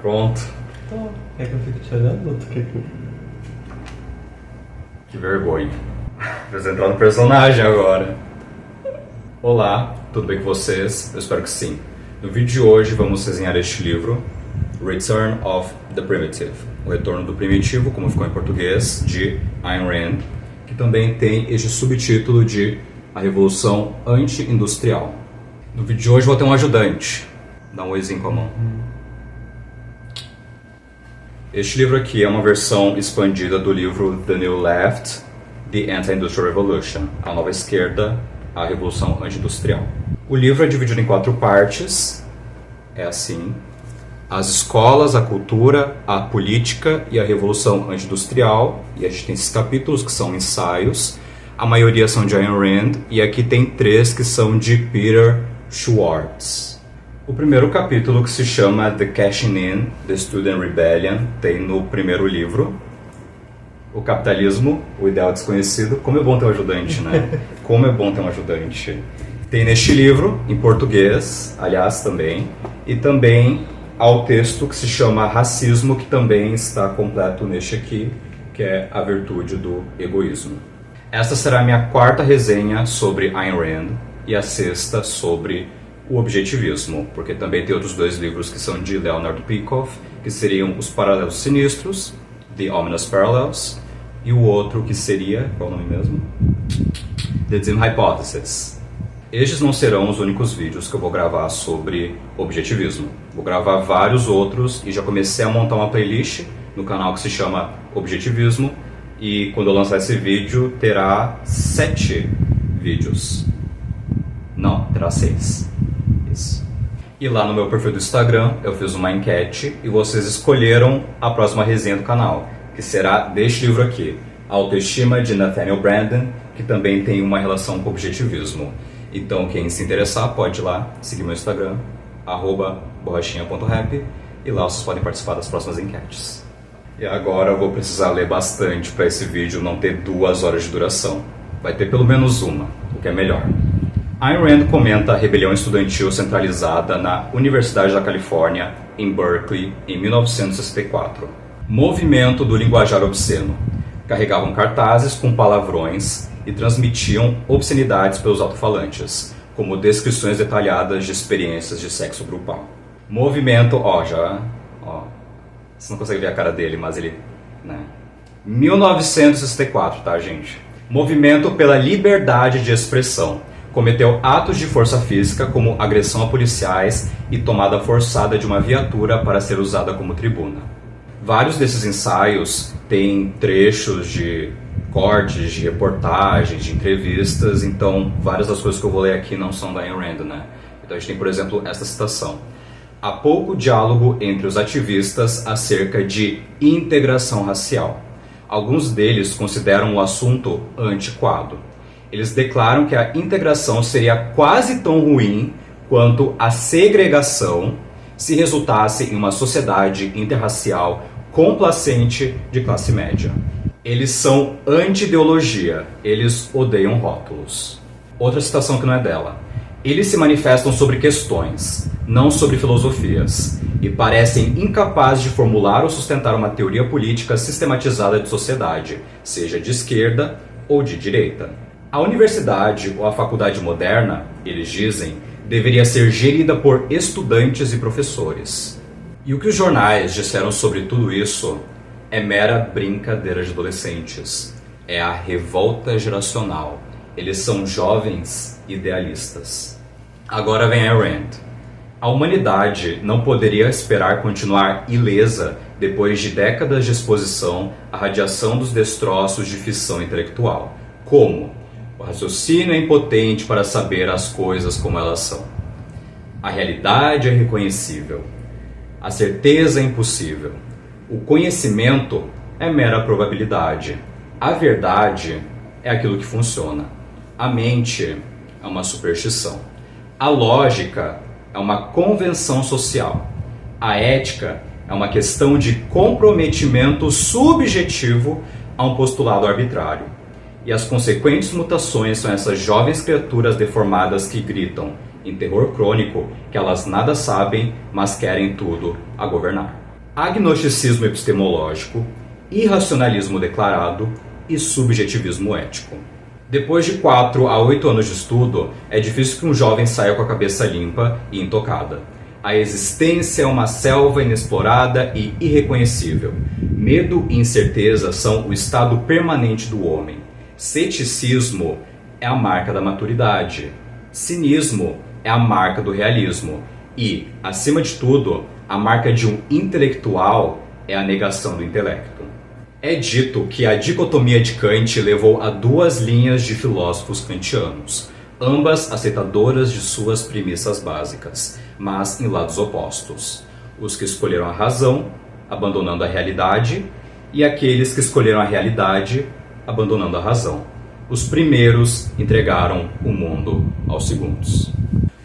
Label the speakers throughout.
Speaker 1: pronto?
Speaker 2: Então, quer que eu fique te olhando ou tu quer que eu...
Speaker 1: Que vergonha. Preciso entrar no personagem agora. Olá, tudo bem com vocês? Eu espero que sim. No vídeo de hoje vamos resenhar este livro, Return of the Primitive, O Retorno do Primitivo, como ficou em português, de Ayn Rand, que também tem este subtítulo de A Revolução Anti-Industrial. No vídeo de hoje vou ter um ajudante. Dá um oizinho com a mão. Este livro aqui é uma versão expandida do livro The New Left, The Anti-Industrial Revolution, A Nova Esquerda, a Revolução Anti-Industrial. O livro é dividido em 4 partes, é assim: as escolas, a cultura, a política e a Revolução Anti-Industrial, e a gente tem esses capítulos que são ensaios, a maioria são de Ayn Rand, e aqui tem 3 que são de Peter Schwartz. O primeiro capítulo, que se chama The Cashing In, The Student Rebellion, tem no primeiro livro. O capitalismo, o ideal desconhecido. Como é bom ter um ajudante, né? Como é bom ter um ajudante. Tem neste livro, em português, aliás, também. E também há o texto que se chama Racismo, que também está completo neste aqui, que é A Virtude do Egoísmo. Esta será a minha 4ª resenha sobre Ayn Rand e a 6ª sobre o objetivismo, porque também tem outros 2 livros que são de Leonard Peikoff, que seriam Os Paralelos Sinistros, The Ominous Parallels, e o outro que seria, qual é o nome mesmo? The Dim Hypothesis. Estes não serão os únicos vídeos que eu vou gravar sobre objetivismo. Vou gravar vários outros e já comecei a montar uma playlist no canal que se chama Objetivismo, e quando eu lançar esse vídeo terá 7 vídeos. Não, terá 6. E lá no meu perfil do Instagram eu fiz uma enquete e vocês escolheram a próxima resenha do canal, que será deste livro aqui, Autoestima, de Nathaniel Branden, que também tem uma relação com objetivismo. Então quem se interessar pode ir lá seguir meu Instagram, @borrachinha.rap, e lá vocês podem participar das próximas enquetes. E agora eu vou precisar ler bastante para esse vídeo não ter 2 horas de duração. Vai ter pelo menos uma, o que é melhor. Ayn Rand comenta a rebelião estudantil centralizada na Universidade da Califórnia, em Berkeley, em 1964. Movimento do linguajar obsceno. Carregavam cartazes com palavrões e transmitiam obscenidades pelos alto-falantes, como descrições detalhadas de experiências de sexo grupal. Movimento, você não consegue ver a cara dele, mas ele, né? 1964, tá, gente? Movimento pela liberdade de expressão. Cometeu atos de força física, como agressão a policiais e tomada forçada de uma viatura para ser usada como tribuna. Vários desses ensaios têm trechos de cortes, de reportagens, de entrevistas, então várias das coisas que eu vou ler aqui não são da Ayn Rand, né? Então a gente tem, por exemplo, esta citação: há pouco diálogo entre os ativistas acerca de integração racial. Alguns deles consideram o assunto antiquado. Eles declaram que a integração seria quase tão ruim quanto a segregação se resultasse em uma sociedade interracial complacente de classe média. Eles são anti-ideologia, eles odeiam rótulos. Outra citação que não é dela: eles se manifestam sobre questões, não sobre filosofias, e parecem incapazes de formular ou sustentar uma teoria política sistematizada de sociedade, seja de esquerda ou de direita. A universidade ou a faculdade moderna, eles dizem, deveria ser gerida por estudantes e professores. E o que os jornais disseram sobre tudo isso é mera brincadeira de adolescentes. É a revolta geracional. Eles são jovens idealistas. Agora vem Ayn Rand. A humanidade não poderia esperar continuar ilesa depois de décadas de exposição à radiação dos destroços de fissão intelectual. Como? O raciocínio é impotente para saber as coisas como elas são. A realidade é irreconhecível. A certeza é impossível. O conhecimento é mera probabilidade. A verdade é aquilo que funciona. A mente é uma superstição. A lógica é uma convenção social. A ética é uma questão de comprometimento subjetivo a um postulado arbitrário. E as consequentes mutações são essas jovens criaturas deformadas que gritam, em terror crônico, que elas nada sabem, mas querem tudo a governar. agnosticismo epistemológico, irracionalismo declarado e subjetivismo ético. Depois de 4 a 8 anos de estudo, é difícil que um jovem saia com a cabeça limpa e intocada. A existência é uma selva inexplorada e irreconhecível. Medo e incerteza são o estado permanente do homem. Ceticismo é a marca da maturidade. Cinismo é a marca do realismo. E, acima de tudo, a marca de um intelectual é a negação do intelecto. É dito que a dicotomia de Kant levou a 2 linhas de filósofos kantianos, ambas aceitadoras de suas premissas básicas, mas em lados opostos. Os que escolheram a razão, abandonando a realidade, e aqueles que escolheram a realidade, abandonando a razão. Os primeiros entregaram o mundo aos segundos.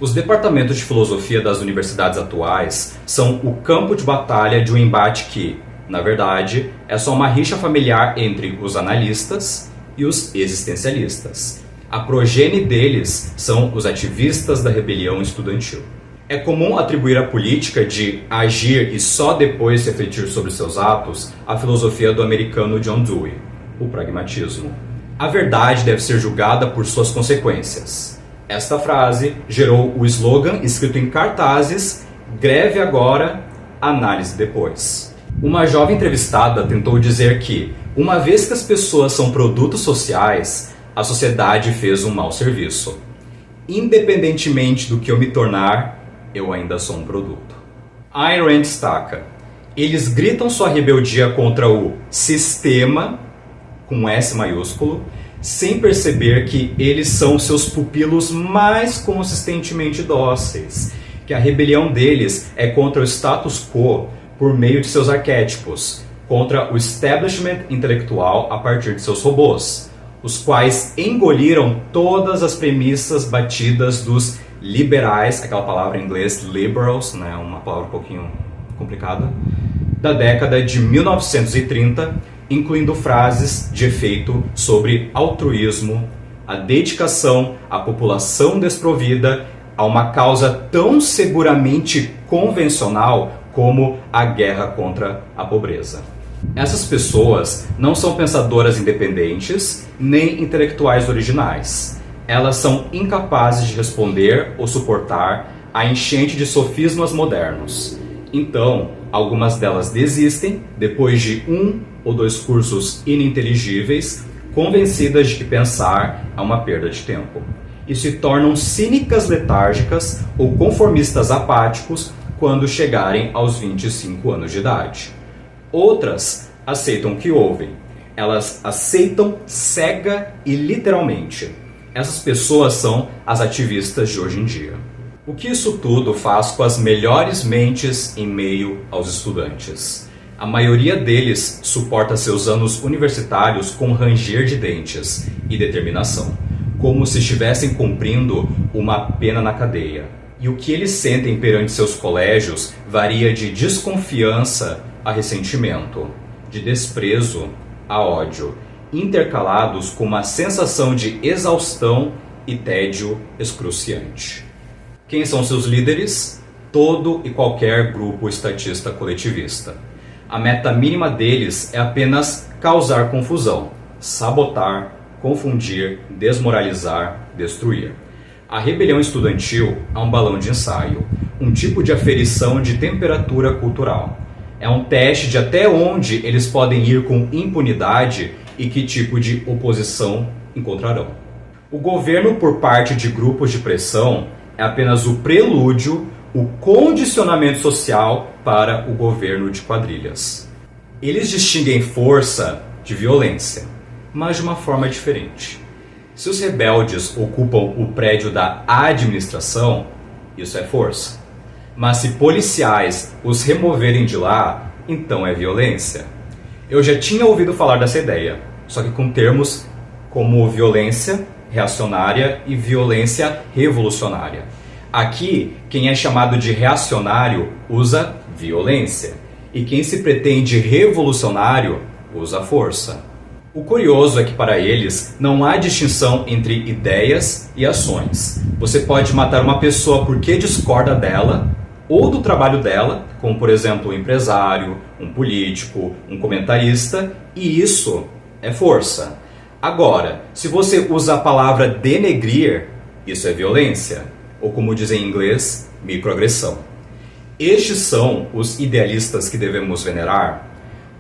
Speaker 1: Os departamentos de filosofia das universidades atuais são o campo de batalha de um embate que, na verdade, é só uma rixa familiar entre os analistas e os existencialistas. A progenie deles são os ativistas da rebelião estudantil. É comum atribuir a política de agir e só depois refletir sobre seus atos à filosofia do americano John Dewey, o pragmatismo. A verdade deve ser julgada por suas consequências. Esta frase gerou o slogan escrito em cartazes: greve agora, análise depois. Uma jovem entrevistada tentou dizer que, uma vez que as pessoas são produtos sociais, a sociedade fez um mau serviço. Independentemente do que eu me tornar, eu ainda sou um produto. Ayn Rand destaca: eles gritam sua rebeldia contra o sistema, com S maiúsculo, sem perceber que eles são seus pupilos mais consistentemente dóceis, que a rebelião deles é contra o status quo por meio de seus arquétipos, contra o establishment intelectual a partir de seus robôs, os quais engoliram todas as premissas batidas dos liberais, aquela palavra em inglês liberals, né, uma palavra um pouquinho complicada, da década de 1930, incluindo frases de efeito sobre altruísmo, a dedicação à população desprovida a uma causa tão seguramente convencional como a guerra contra a pobreza. Essas pessoas não são pensadoras independentes nem intelectuais originais. Elas são incapazes de responder ou suportar a enchente de sofismas modernos. Então, algumas delas desistem depois de 1 ou 2 cursos ininteligíveis, convencidas de que pensar é uma perda de tempo, e se tornam cínicas letárgicas ou conformistas apáticos quando chegarem aos 25 anos de idade. Outras aceitam o que ouvem. Elas aceitam cega e literalmente. Essas pessoas são as ativistas de hoje em dia. O que isso tudo faz com as melhores mentes em meio aos estudantes? A maioria deles suporta seus anos universitários com ranger de dentes e determinação, como se estivessem cumprindo uma pena na cadeia. E o que eles sentem perante seus colégios varia de desconfiança a ressentimento, de desprezo a ódio, intercalados com uma sensação de exaustão e tédio excruciante. Quem são seus líderes? Todo e qualquer grupo estatista coletivista. A meta mínima deles é apenas causar confusão, sabotar, confundir, desmoralizar, destruir. A rebelião estudantil é um balão de ensaio, um tipo de aferição de temperatura cultural. É um teste de até onde eles podem ir com impunidade e que tipo de oposição encontrarão. O governo por parte de grupos de pressão é apenas o prelúdio, o condicionamento social para o governo de quadrilhas. Eles distinguem força de violência, mas de uma forma diferente. Se os rebeldes ocupam o prédio da administração, isso é força. Mas se policiais os removerem de lá, então é violência. Eu já tinha ouvido falar dessa ideia, só que com termos como violência reacionária e violência revolucionária. Aqui, quem é chamado de reacionário usa violência, e quem se pretende revolucionário usa força. O curioso é que para eles não há distinção entre ideias e ações. Você pode matar uma pessoa porque discorda dela, ou do trabalho dela, como por exemplo um empresário, um político, um comentarista, e isso é força. Agora, se você usa a palavra denegrir, isso é violência, ou como dizem em inglês, microagressão. Estes são os idealistas que devemos venerar?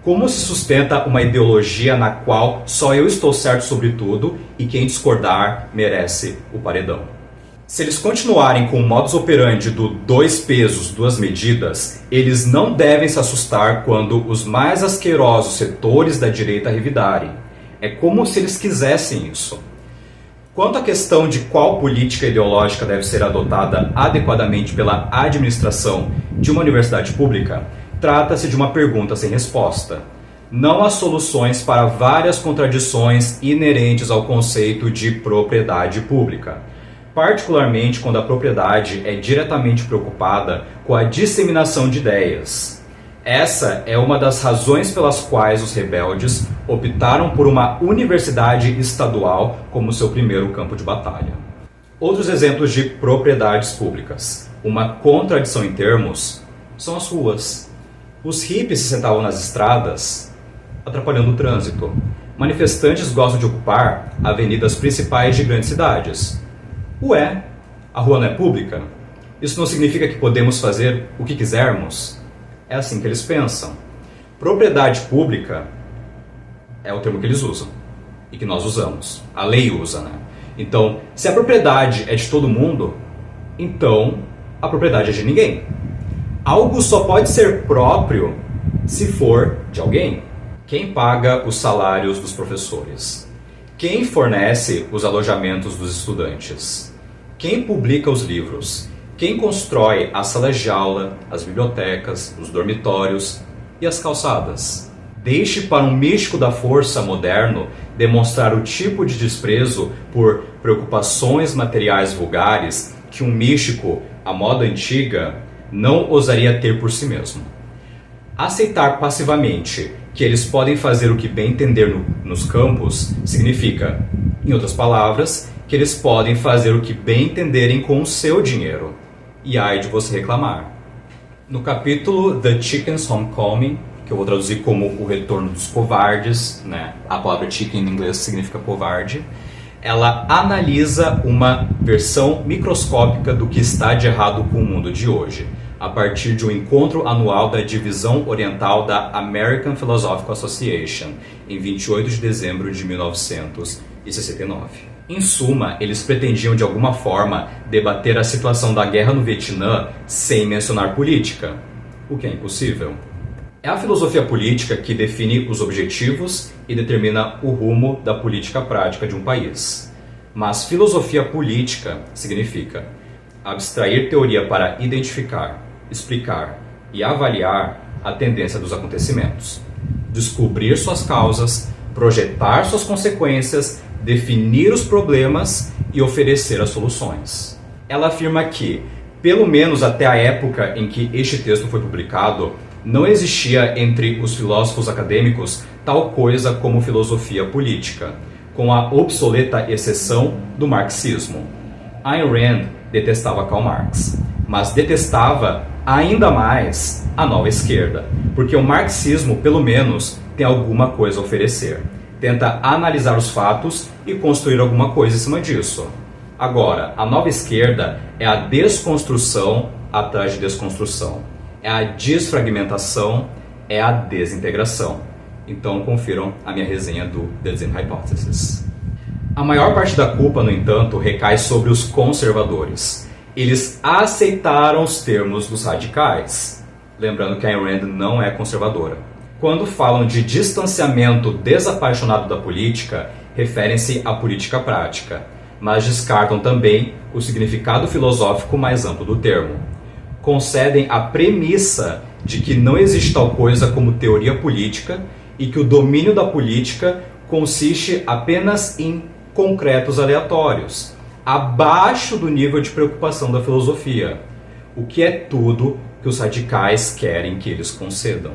Speaker 1: Como se sustenta uma ideologia na qual só eu estou certo sobre tudo e quem discordar merece o paredão? Se eles continuarem com o modus operandi do 2 pesos, 2 medidas, eles não devem se assustar quando os mais asquerosos setores da direita revidarem. É como se eles quisessem isso. Quanto à questão de qual política ideológica deve ser adotada adequadamente pela administração de uma universidade pública, trata-se de uma pergunta sem resposta. Não há soluções para várias contradições inerentes ao conceito de propriedade pública, particularmente quando a propriedade é diretamente preocupada com a disseminação de ideias. Essa é uma das razões pelas quais os rebeldes optaram por uma universidade estadual como seu primeiro campo de batalha. Outros exemplos de propriedades públicas. Uma contradição em termos são as ruas. Os hippies se sentavam nas estradas, atrapalhando o trânsito. Manifestantes gostam de ocupar avenidas principais de grandes cidades. Ué, a rua não é pública? Isso não significa que podemos fazer o que quisermos? É assim que eles pensam. Propriedade pública é o termo que eles usam e que nós usamos. A lei usa, né? Então, se a propriedade é de todo mundo, então a propriedade é de ninguém. Algo só pode ser próprio se for de alguém. Quem paga os salários dos professores? Quem fornece os alojamentos dos estudantes? Quem publica os livros? Quem constrói as salas de aula, as bibliotecas, os dormitórios e as calçadas? Deixe para um místico da força moderno demonstrar o tipo de desprezo por preocupações materiais vulgares que um místico, à moda antiga, não ousaria ter por si mesmo. Aceitar passivamente que eles podem fazer o que bem entender nos campos significa, em outras palavras, que eles podem fazer o que bem entenderem com o seu dinheiro. E ai de você reclamar. No capítulo The Chicken's Homecoming, que eu vou traduzir como o retorno dos covardes, né? A palavra chicken em inglês significa covarde, ela analisa uma versão microscópica do que está de errado com o mundo de hoje, a partir de um encontro anual da Divisão Oriental da American Philosophical Association, em 28 de dezembro de 1969. Em suma, eles pretendiam de alguma forma debater a situação da guerra no Vietnã sem mencionar política, o que é impossível. É a filosofia política que define os objetivos e determina o rumo da política prática de um país. Mas filosofia política significa abstrair teoria para identificar, explicar e avaliar a tendência dos acontecimentos, descobrir suas causas, projetar suas consequências, definir os problemas e oferecer as soluções. Ela afirma que, pelo menos até a época em que este texto foi publicado, não existia entre os filósofos acadêmicos tal coisa como filosofia política, com a obsoleta exceção do marxismo. Ayn Rand detestava Karl Marx, mas detestava ainda mais a nova esquerda, porque o marxismo, pelo menos, tem alguma coisa a oferecer. Tenta analisar os fatos e construir alguma coisa em cima disso. Agora, a nova esquerda é a desconstrução atrás de desconstrução. É a desfragmentação, é a desintegração. Então confiram a minha resenha do The Design Hypothesis. A maior parte da culpa, no entanto, recai sobre os conservadores. Eles aceitaram os termos dos radicais. Lembrando que a Ayn Rand não é conservadora. Quando falam de distanciamento desapaixonado da política, referem-se à política prática, mas descartam também o significado filosófico mais amplo do termo. Concedem a premissa de que não existe tal coisa como teoria política e que o domínio da política consiste apenas em concretos aleatórios, abaixo do nível de preocupação da filosofia, o que é tudo que os radicais querem que eles concedam.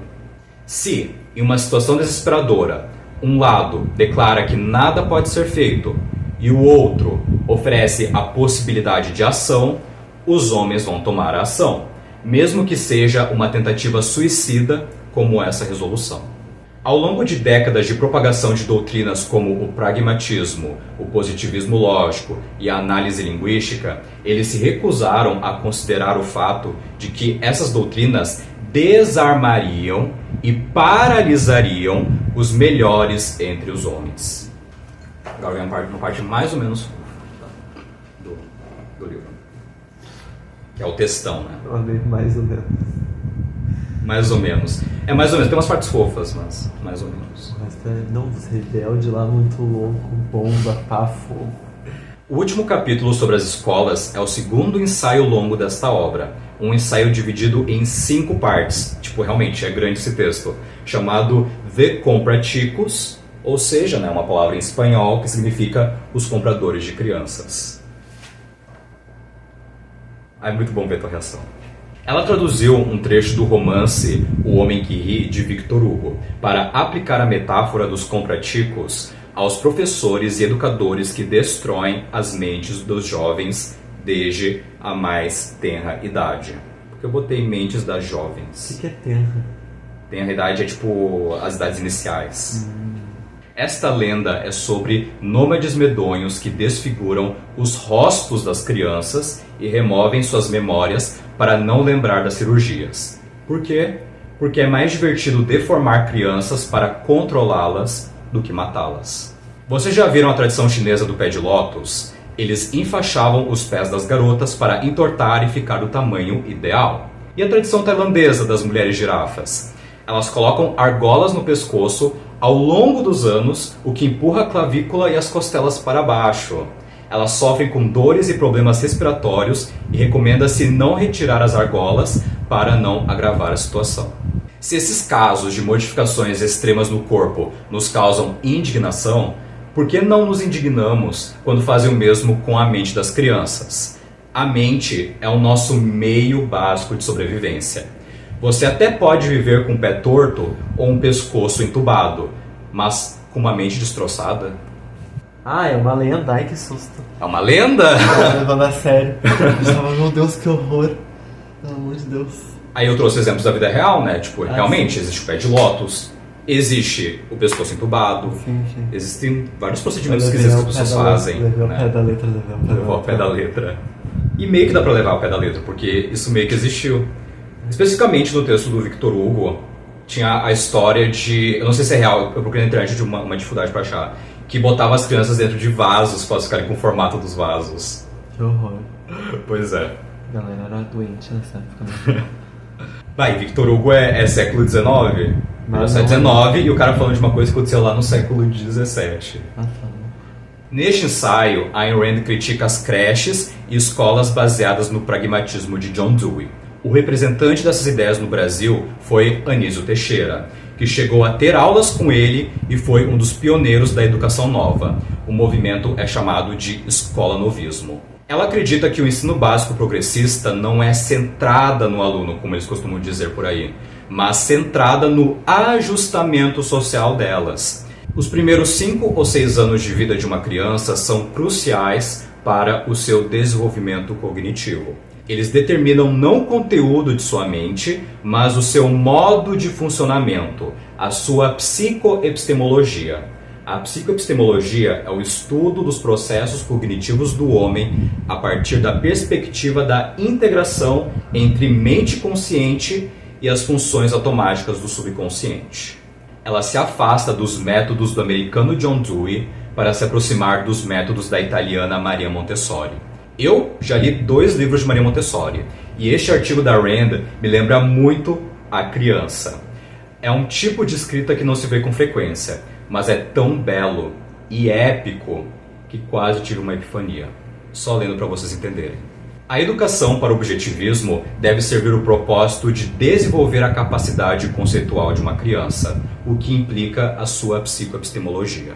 Speaker 1: Se, em uma situação desesperadora, um lado declara que nada pode ser feito e o outro oferece a possibilidade de ação, os homens vão tomar a ação, mesmo que seja uma tentativa suicida como essa resolução. Ao longo de décadas de propagação de doutrinas como o pragmatismo, o positivismo lógico e a análise linguística, eles se recusaram a considerar o fato de que essas doutrinas desarmariam e paralisariam os melhores entre os homens. Agora vem uma parte mais ou menos do livro. Que é o textão, né?
Speaker 2: Eu amei mais ou menos.
Speaker 1: Mais ou menos. É mais ou menos. Tem umas partes fofas, mas mais ou menos.
Speaker 2: Mas não, os rebeldes lá muito louco, bomba, pá, fogo.
Speaker 1: O último capítulo sobre as escolas é o segundo ensaio longo desta obra. Um ensaio dividido em 5 partes. Tipo, realmente, é grande esse texto. Chamado The Compraticos, ou seja, né, uma palavra em espanhol que significa os compradores de crianças. É muito bom ver a tua reação. Ela traduziu um trecho do romance O Homem que Ri, de Victor Hugo, para aplicar a metáfora dos compraticos aos professores e educadores que destroem as mentes dos jovens desde a mais tenra idade. Porque eu botei mentes das jovens.
Speaker 2: O que é tenra?
Speaker 1: Tenra idade é tipo as idades iniciais. Esta lenda é sobre nômades medonhos que desfiguram os rostos das crianças e removem suas memórias para não lembrar das cirurgias. Por quê? Porque é mais divertido deformar crianças para controlá-las do que matá-las. Vocês já viram a tradição chinesa do pé de lótus? Eles enfaixavam os pés das garotas para entortar e ficar do tamanho ideal. E a tradição tailandesa das mulheres girafas? Elas colocam argolas no pescoço ao longo dos anos, o que empurra a clavícula e as costelas para baixo. Elas sofrem com dores e problemas respiratórios e recomenda-se não retirar as argolas para não agravar a situação. Se esses casos de modificações extremas no corpo nos causam indignação, por que não nos indignamos quando fazem o mesmo com a mente das crianças? A mente é o nosso meio básico de sobrevivência. Você até pode viver com um pé torto ou um pescoço entubado, mas com uma mente destroçada?
Speaker 2: Ah, é uma lenda, ai que susto.
Speaker 1: É uma lenda?
Speaker 2: Eu levando a sério. Meu Deus, que horror. Pelo amor de Deus.
Speaker 1: Aí eu trouxe exemplos da vida real, né? Tipo, realmente,
Speaker 2: sim.
Speaker 1: Existe o pé de lótus, existe o pescoço entubado,
Speaker 2: Sim.
Speaker 1: existem vários procedimentos esquisitos que as pessoas fazem.
Speaker 2: Levei o
Speaker 1: né?
Speaker 2: pé da letra,
Speaker 1: Levou ao pé da letra. E meio que dá pra levar ao pé da letra, porque isso meio que existiu. Especificamente no texto do Victor Hugo, tinha a história de... Eu não sei se é real, eu procurei na internet de uma dificuldade pra achar. Que botava as crianças dentro de vasos para ficarem com o formato dos vasos.
Speaker 2: Que horror.
Speaker 1: Pois é.
Speaker 2: A galera era doente nessa época.
Speaker 1: Vai, Victor Hugo é século XIX?
Speaker 2: Mas
Speaker 1: século
Speaker 2: não.
Speaker 1: XIX, e o cara falando de uma coisa que aconteceu lá no século XVII.
Speaker 2: Ah, tá.
Speaker 1: Neste ensaio, Ayn Rand critica as creches e escolas baseadas no pragmatismo de John Dewey. O representante dessas ideias no Brasil foi Anísio Teixeira, que chegou a ter aulas com ele e foi um dos pioneiros da educação nova. O movimento é chamado de escola novismo. Ela acredita que o ensino básico progressista não é centrada no aluno, como eles costumam dizer por aí, mas centrada no ajustamento social delas. Os primeiros 5 ou 6 anos de vida de uma criança são cruciais para o seu desenvolvimento cognitivo. Eles determinam não o conteúdo de sua mente, mas o seu modo de funcionamento, a sua psicoepistemologia. A psicoepistemologia é o estudo dos processos cognitivos do homem a partir da perspectiva da integração entre mente consciente e as funções automáticas do subconsciente. Ela se afasta dos métodos do americano John Dewey para se aproximar dos métodos da italiana Maria Montessori. Eu já li 2 livros de Maria Montessori, e este artigo da Rand me lembra muito a criança. É um tipo de escrita que não se vê com frequência, mas é tão belo e épico que quase tive uma epifania. Só lendo para vocês entenderem. A educação para o objetivismo deve servir o propósito de desenvolver a capacidade conceitual de uma criança, o que implica a sua psicoepistemologia.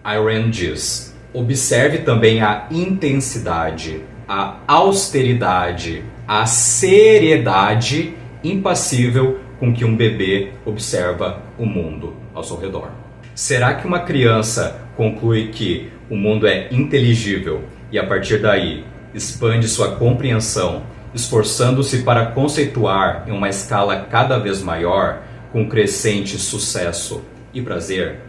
Speaker 1: Ayn Rand diz: observe também a intensidade, a austeridade, a seriedade impassível com que um bebê observa o mundo ao seu redor. Será que uma criança conclui que o mundo é inteligível e a partir daí expande sua compreensão esforçando-se para conceituar em uma escala cada vez maior, com crescente sucesso e prazer?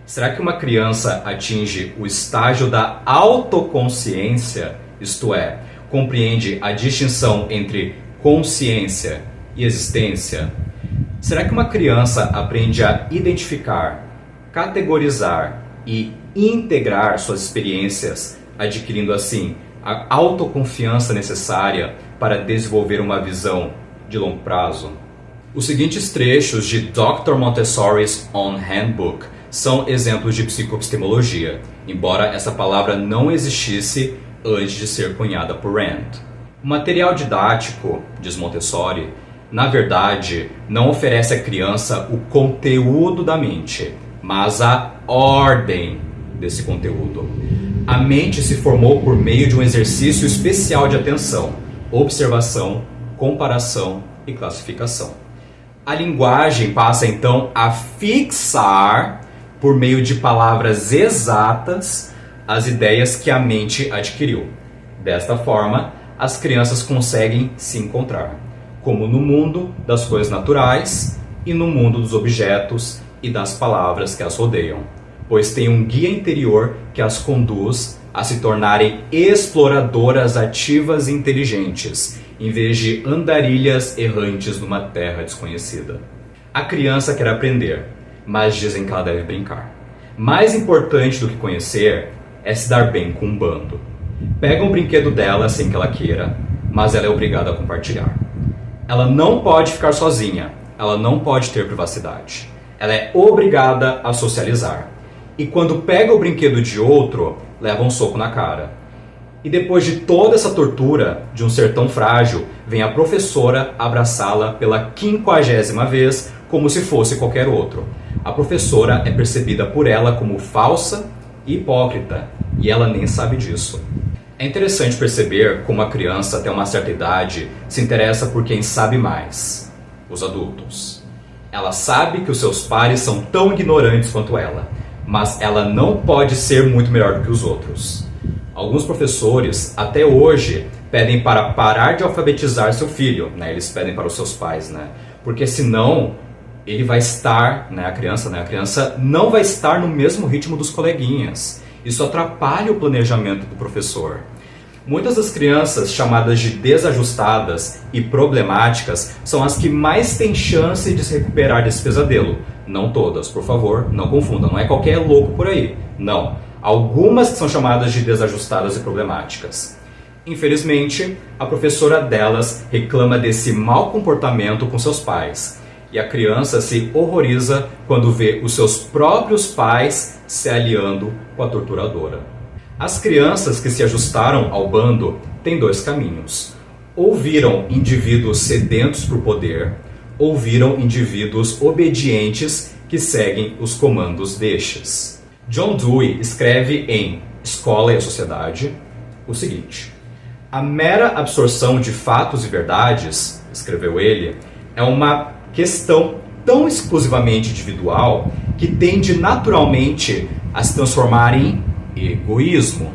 Speaker 1: Será que uma criança atinge o estágio da autoconsciência, isto é, compreende a distinção entre consciência e existência? Será que uma criança aprende a identificar, categorizar e integrar suas experiências, adquirindo assim a autoconfiança necessária para desenvolver uma visão de longo prazo? Os seguintes trechos de Dr. Montessori's Own Handbook são exemplos de psicoepistemologia, embora essa palavra não existisse antes de ser cunhada por Rand. O material didático, diz Montessori, na verdade, não oferece à criança o conteúdo da mente, mas a ordem desse conteúdo. A mente se formou por meio de um exercício especial de atenção, observação, comparação e classificação. A linguagem passa então a fixar, por meio de palavras exatas, as ideias que a mente adquiriu. Desta forma, as crianças conseguem se encontrar, como no mundo das coisas naturais e no mundo dos objetos e das palavras que as rodeiam, pois tem um guia interior que as conduz a se tornarem exploradoras ativas e inteligentes, em vez de andarilhas errantes numa terra desconhecida. A criança quer aprender, mas dizem que ela deve brincar. Mais importante do que conhecer é se dar bem com um bando. Pega um brinquedo dela sem que ela queira, mas ela é obrigada a compartilhar. Ela não pode ficar sozinha, ela não pode ter privacidade. Ela é obrigada a socializar. E quando pega o brinquedo de outro, leva um soco na cara. E depois de toda essa tortura de um ser tão frágil, vem a professora abraçá-la pela 50ª vez, como se fosse qualquer outro. A professora é percebida por ela como falsa e hipócrita, e ela nem sabe disso. É interessante perceber como a criança, até uma certa idade, se interessa por quem sabe mais, os adultos. Ela sabe que os seus pares são tão ignorantes quanto ela, mas ela não pode ser muito melhor do que os outros. Alguns professores, até hoje, pedem para parar de alfabetizar seu filho, né? Eles pedem para os seus pais, né? Porque senão ele vai estar, né? A criança não vai estar no mesmo ritmo dos coleguinhas. Isso atrapalha o planejamento do professor. Muitas das crianças chamadas de desajustadas e problemáticas são as que mais têm chance de se recuperar desse pesadelo. Não todas, por favor, não confundam. Não é qualquer louco por aí. Não. Algumas que são chamadas de desajustadas e problemáticas. Infelizmente, a professora delas reclama desse mau comportamento com seus pais. E a criança se horroriza quando vê os seus próprios pais se aliando com a torturadora. As crianças que se ajustaram ao bando têm dois caminhos. Ou viram indivíduos sedentos por poder, ou viram indivíduos obedientes que seguem os comandos destes. John Dewey escreve em Escola e a Sociedade o seguinte: a mera absorção de fatos e verdades, escreveu ele, é uma questão tão exclusivamente individual que tende naturalmente a se transformar em egoísmo.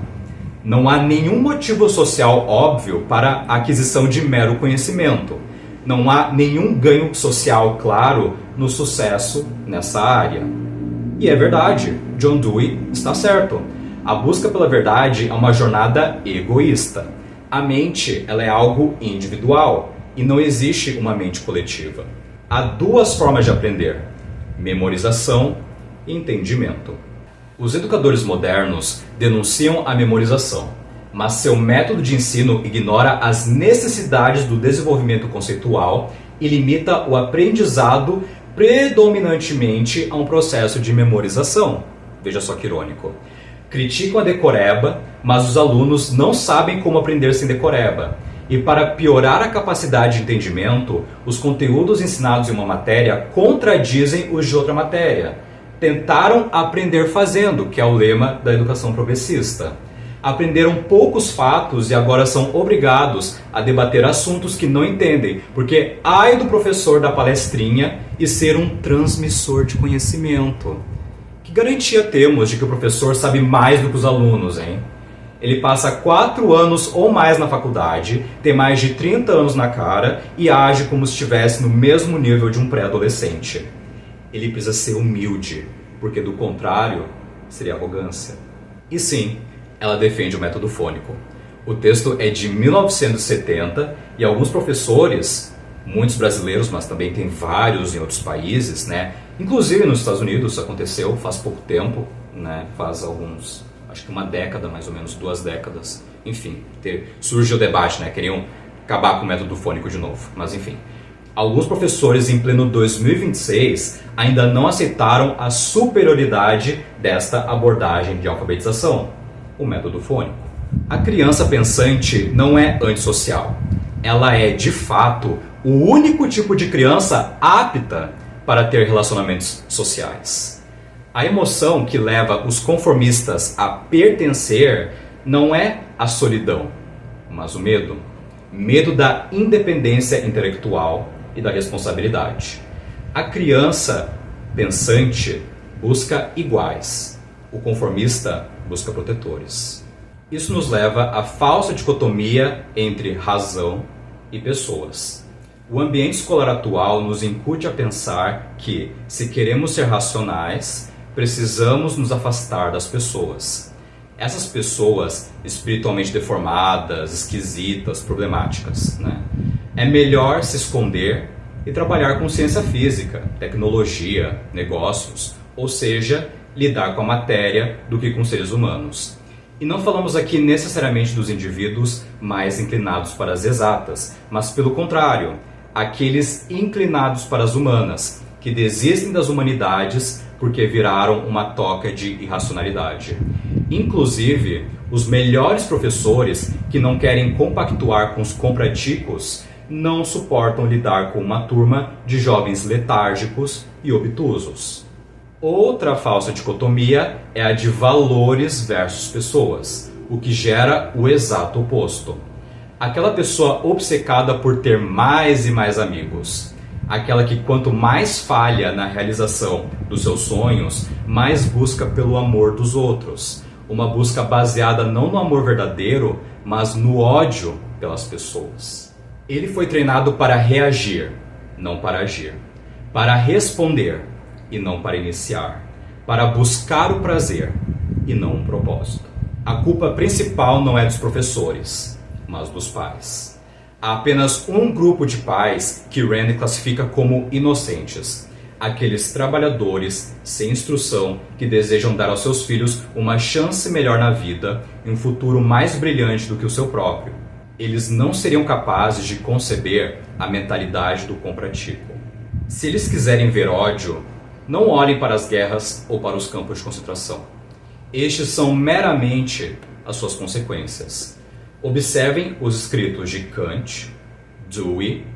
Speaker 1: Não há nenhum motivo social óbvio para a aquisição de mero conhecimento. Não há nenhum ganho social claro no sucesso nessa área. E é verdade, John Dewey está certo. A busca pela verdade é uma jornada egoísta. A mente, ela é algo individual e não existe uma mente coletiva. Há duas formas de aprender: memorização e entendimento. Os educadores modernos denunciam a memorização, mas seu método de ensino ignora as necessidades do desenvolvimento conceitual e limita o aprendizado predominantemente a um processo de memorização. Veja só que irônico. Criticam a decoreba, mas os alunos não sabem como aprender sem decoreba. E para piorar a capacidade de entendimento, os conteúdos ensinados em uma matéria contradizem os de outra matéria. Tentaram aprender fazendo, que é o lema da educação progressista. Aprenderam poucos fatos e agora são obrigados a debater assuntos que não entendem, porque ai do professor da palestrinha e ser um transmissor de conhecimento. Que garantia temos de que o professor sabe mais do que os alunos, hein? Ele passa 4 anos ou mais na faculdade, tem mais de 30 anos na cara e age como se estivesse no mesmo nível de um pré-adolescente. Ele precisa ser humilde, porque do contrário, seria arrogância. E sim, ela defende o método fônico. O texto é de 1970 e alguns professores, muitos brasileiros, mas também tem vários em outros países, né? Inclusive nos Estados Unidos aconteceu faz pouco tempo, né? Faz alguns, acho que uma década, mais ou menos, 2 décadas. Enfim, surgiu o debate, né? Queriam acabar com o método fônico de novo, mas enfim. Alguns professores em pleno 2026 ainda não aceitaram a superioridade desta abordagem de alfabetização, o método fônico. A criança pensante não é antissocial. Ela é, de fato, o único tipo de criança apta para ter relacionamentos sociais. A emoção que leva os conformistas a pertencer não é a solidão, mas o medo. Medo da independência intelectual e da responsabilidade. A criança pensante busca iguais. O conformista busca protetores. Isso nos leva à falsa dicotomia entre razão e pessoas. O ambiente escolar atual nos incute a pensar que, se queremos ser racionais, precisamos nos afastar das pessoas. Essas pessoas espiritualmente deformadas, esquisitas, problemáticas, né? É melhor se esconder e trabalhar com ciência física, tecnologia, negócios, ou seja, lidar com a matéria do que com seres humanos. E não falamos aqui necessariamente dos indivíduos mais inclinados para as exatas, mas pelo contrário, aqueles inclinados para as humanas, que desistem das humanidades porque viraram uma toca de irracionalidade. Inclusive, os melhores professores que não querem compactuar com os compraticos não suportam lidar com uma turma de jovens letárgicos e obtusos. Outra falsa dicotomia é a de valores versus pessoas, o que gera o exato oposto. Aquela pessoa obcecada por ter mais e mais amigos. Aquela que quanto mais falha na realização dos seus sonhos, mais busca pelo amor dos outros. Uma busca baseada não no amor verdadeiro, mas no ódio pelas pessoas. Ele foi treinado para reagir, não para agir. Para responder e não para iniciar. Para buscar o prazer e não um propósito. A culpa principal não é dos professores, mas dos pais. Há apenas um grupo de pais que Rand classifica como inocentes. Aqueles trabalhadores sem instrução que desejam dar aos seus filhos uma chance melhor na vida e um futuro mais brilhante do que o seu próprio. Eles não seriam capazes de conceber a mentalidade do compratico. Se eles quiserem ver ódio, não olhem para as guerras ou para os campos de concentração. Estes são meramente as suas consequências. Observem os escritos de Kant, Dewey,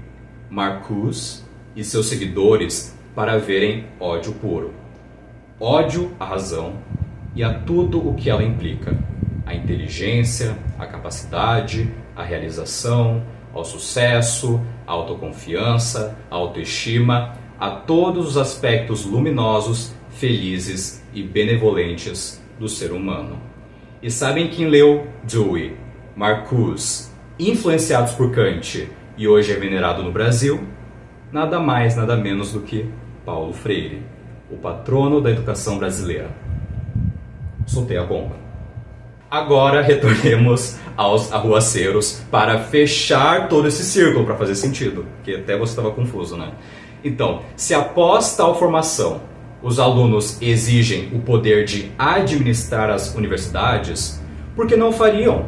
Speaker 1: Marcuse e seus seguidores para verem ódio puro. Ódio à razão e a tudo o que ela implica. A inteligência, a capacidade, a realização, ao sucesso, a autoconfiança, a autoestima, a todos os aspectos luminosos, felizes e benevolentes do ser humano. E sabem quem leu Dewey, Marcuse, influenciados por Kant e hoje é venerado no Brasil? Nada mais, nada menos do que Paulo Freire, o patrono da educação brasileira. Soltei a bomba. Agora retornemos aos arruaceiros para fechar todo esse círculo, para fazer sentido, que até você estava confuso, né? Então, se após tal formação os alunos exigem o poder de administrar as universidades, por que não fariam?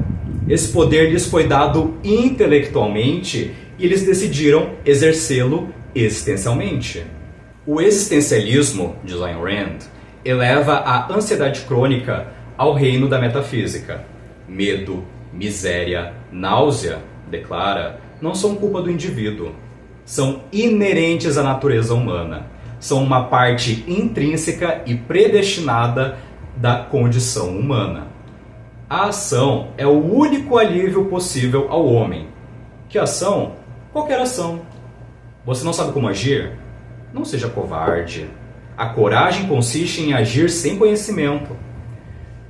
Speaker 1: Esse poder lhes foi dado intelectualmente e eles decidiram exercê-lo existencialmente. O existencialismo, diz Ayn Rand, eleva a ansiedade crônica ao reino da metafísica. Medo, miséria, náusea, declara, não são culpa do indivíduo. São inerentes à natureza humana. São uma parte intrínseca e predestinada da condição humana. A ação é o único alívio possível ao homem. Que ação? Qualquer ação. Você não sabe como agir? Não seja covarde. A coragem consiste em agir sem conhecimento.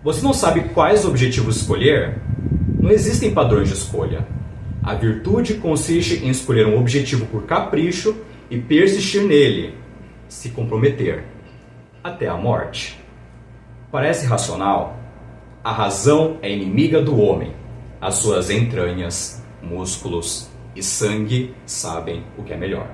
Speaker 1: Você não sabe quais objetivos escolher? Não existem padrões de escolha. A virtude consiste em escolher um objetivo por capricho e persistir nele, se comprometer, até a morte. Parece racional? A razão é inimiga do homem. As suas entranhas, músculos e sangue sabem o que é melhor.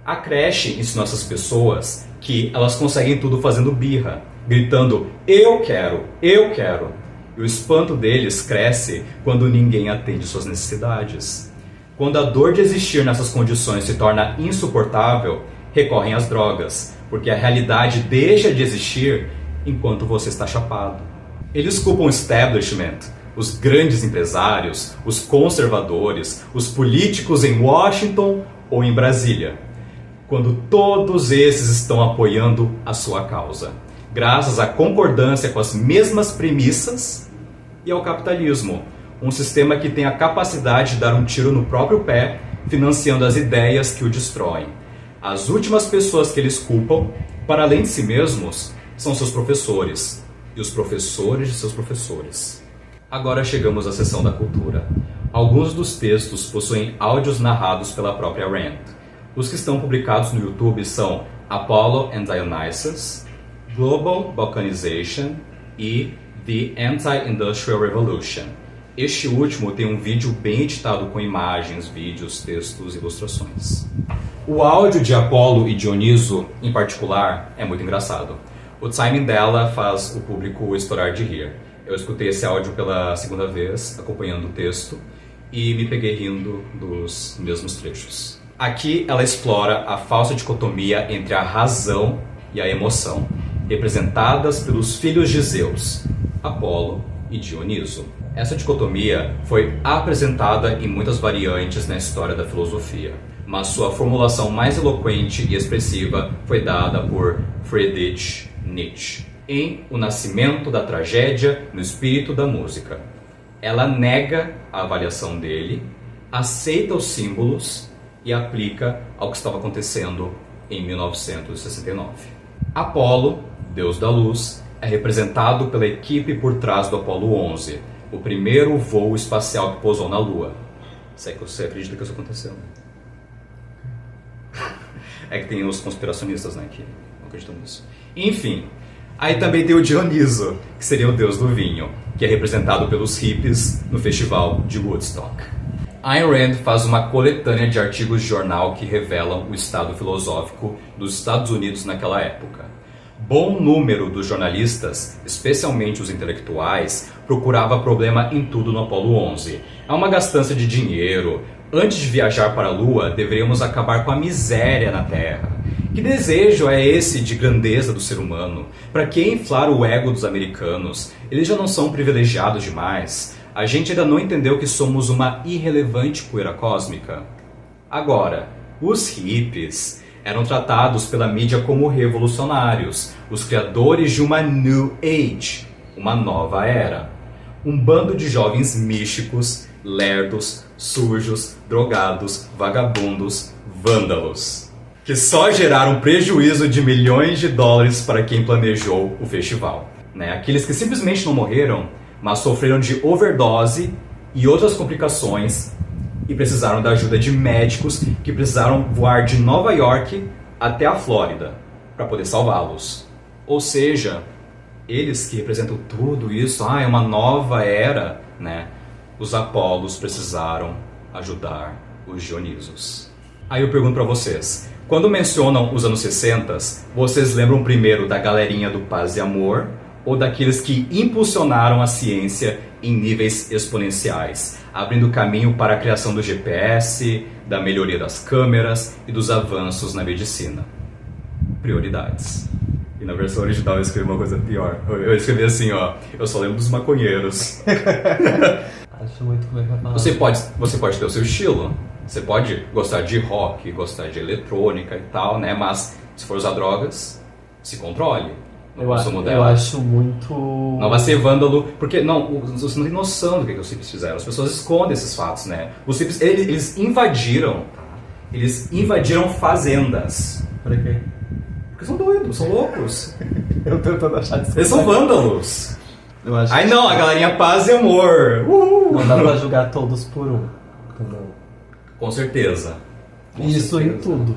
Speaker 1: A creche ensina essas pessoas que elas conseguem tudo fazendo birra, gritando eu quero, eu quero. E o espanto deles cresce quando ninguém atende suas necessidades. Quando a dor de existir nessas condições se torna insuportável, recorrem às drogas, porque a realidade deixa de existir enquanto você está chapado. Eles culpam o establishment, os grandes empresários, os conservadores, os políticos em Washington ou em Brasília, quando todos esses estão apoiando a sua causa, graças à concordância com as mesmas premissas e ao capitalismo, um sistema que tem a capacidade de dar um tiro no próprio pé, financiando as ideias que o destroem. As últimas pessoas que eles culpam, para além de si mesmos, são seus professores e os professores de seus professores. Agora chegamos à seção da cultura. Alguns dos textos possuem áudios narrados pela própria Rand. Os que estão publicados no YouTube são Apollo and Dionysus, Global Balkanization e The Anti-Industrial Revolution. Este último tem um vídeo bem editado com imagens, vídeos, textos e ilustrações. O áudio de Apollo e Dioniso, em particular, é muito engraçado. O timing dela faz o público estourar de rir. Eu escutei esse áudio pela segunda vez, acompanhando o texto, e me peguei rindo dos mesmos trechos. Aqui ela explora a falsa dicotomia entre a razão e a emoção, representadas pelos filhos de Zeus, Apolo e Dioniso. Essa dicotomia foi apresentada em muitas variantes na história da filosofia, mas sua formulação mais eloquente e expressiva foi dada por Friedrich Nietzsche, em O Nascimento da Tragédia no Espírito da Música. Ela nega a avaliação dele, aceita os símbolos e aplica ao que estava acontecendo em 1969. Apolo, deus da luz, é representado pela equipe por trás do Apollo 11, o primeiro voo espacial que pousou na Lua. Se é que você acredita que isso aconteceu. É que tem os conspiracionistas, né, que não acreditam nisso. Enfim, aí também tem o Dioniso, que seria o deus do vinho, que é representado pelos hippies no festival de Woodstock. Ayn Rand faz uma coletânea de artigos de jornal que revelam o estado filosófico dos Estados Unidos naquela época. Bom número dos jornalistas, especialmente os intelectuais, procurava problema em tudo no Apollo 11. Há uma gastança de dinheiro. Antes de viajar para a Lua, deveríamos acabar com a miséria na Terra. Que desejo é esse de grandeza do ser humano? Para que inflar o ego dos americanos? Eles já não são privilegiados demais? A gente ainda não entendeu que somos uma irrelevante poeira cósmica? Agora, os hippies eram tratados pela mídia como revolucionários, os criadores de uma New Age, uma nova era. Um bando de jovens místicos, lerdos, sujos, drogados, vagabundos, vândalos, que só geraram prejuízo de milhões de dólares para quem planejou o festival. Aqueles que simplesmente não morreram, mas sofreram de overdose e outras complicações e precisaram da ajuda de médicos que precisaram voar de Nova York até a Flórida para poder salvá-los. Ou seja, eles que representam tudo isso, é uma nova era, Os Apolos precisaram ajudar os Dionisos. Aí eu pergunto para vocês, quando mencionam os anos 60, vocês lembram primeiro da galerinha do Paz e Amor ou daqueles que impulsionaram a ciência em níveis exponenciais, abrindo caminho para a criação do GPS, da melhoria das câmeras e dos avanços na medicina? Prioridades. E na versão original eu escrevi uma coisa pior. Eu escrevi assim, eu só lembro dos maconheiros.
Speaker 2: Acho muito como é que vai falar.
Speaker 1: Você pode ter o seu estilo. Você pode gostar de rock, gostar de eletrônica e tal, mas se for usar drogas, se controle.
Speaker 2: Eu acho muito...
Speaker 1: Não vai ser vândalo, porque você não tem noção do que os hippies fizeram. As pessoas escondem esses fatos, Os hippies, eles invadiram fazendas.
Speaker 2: Pra quê?
Speaker 1: Porque são doidos, são loucos.
Speaker 2: Eu tô tentando achar desculpa.
Speaker 1: Eles são vândalos.
Speaker 2: Eu acho
Speaker 1: Ai
Speaker 2: que
Speaker 1: não, a galerinha paz e amor.
Speaker 2: não dá pra julgar todos por um. Entendeu?
Speaker 1: Com certeza. Com
Speaker 2: Isso
Speaker 1: certeza.
Speaker 2: em tudo.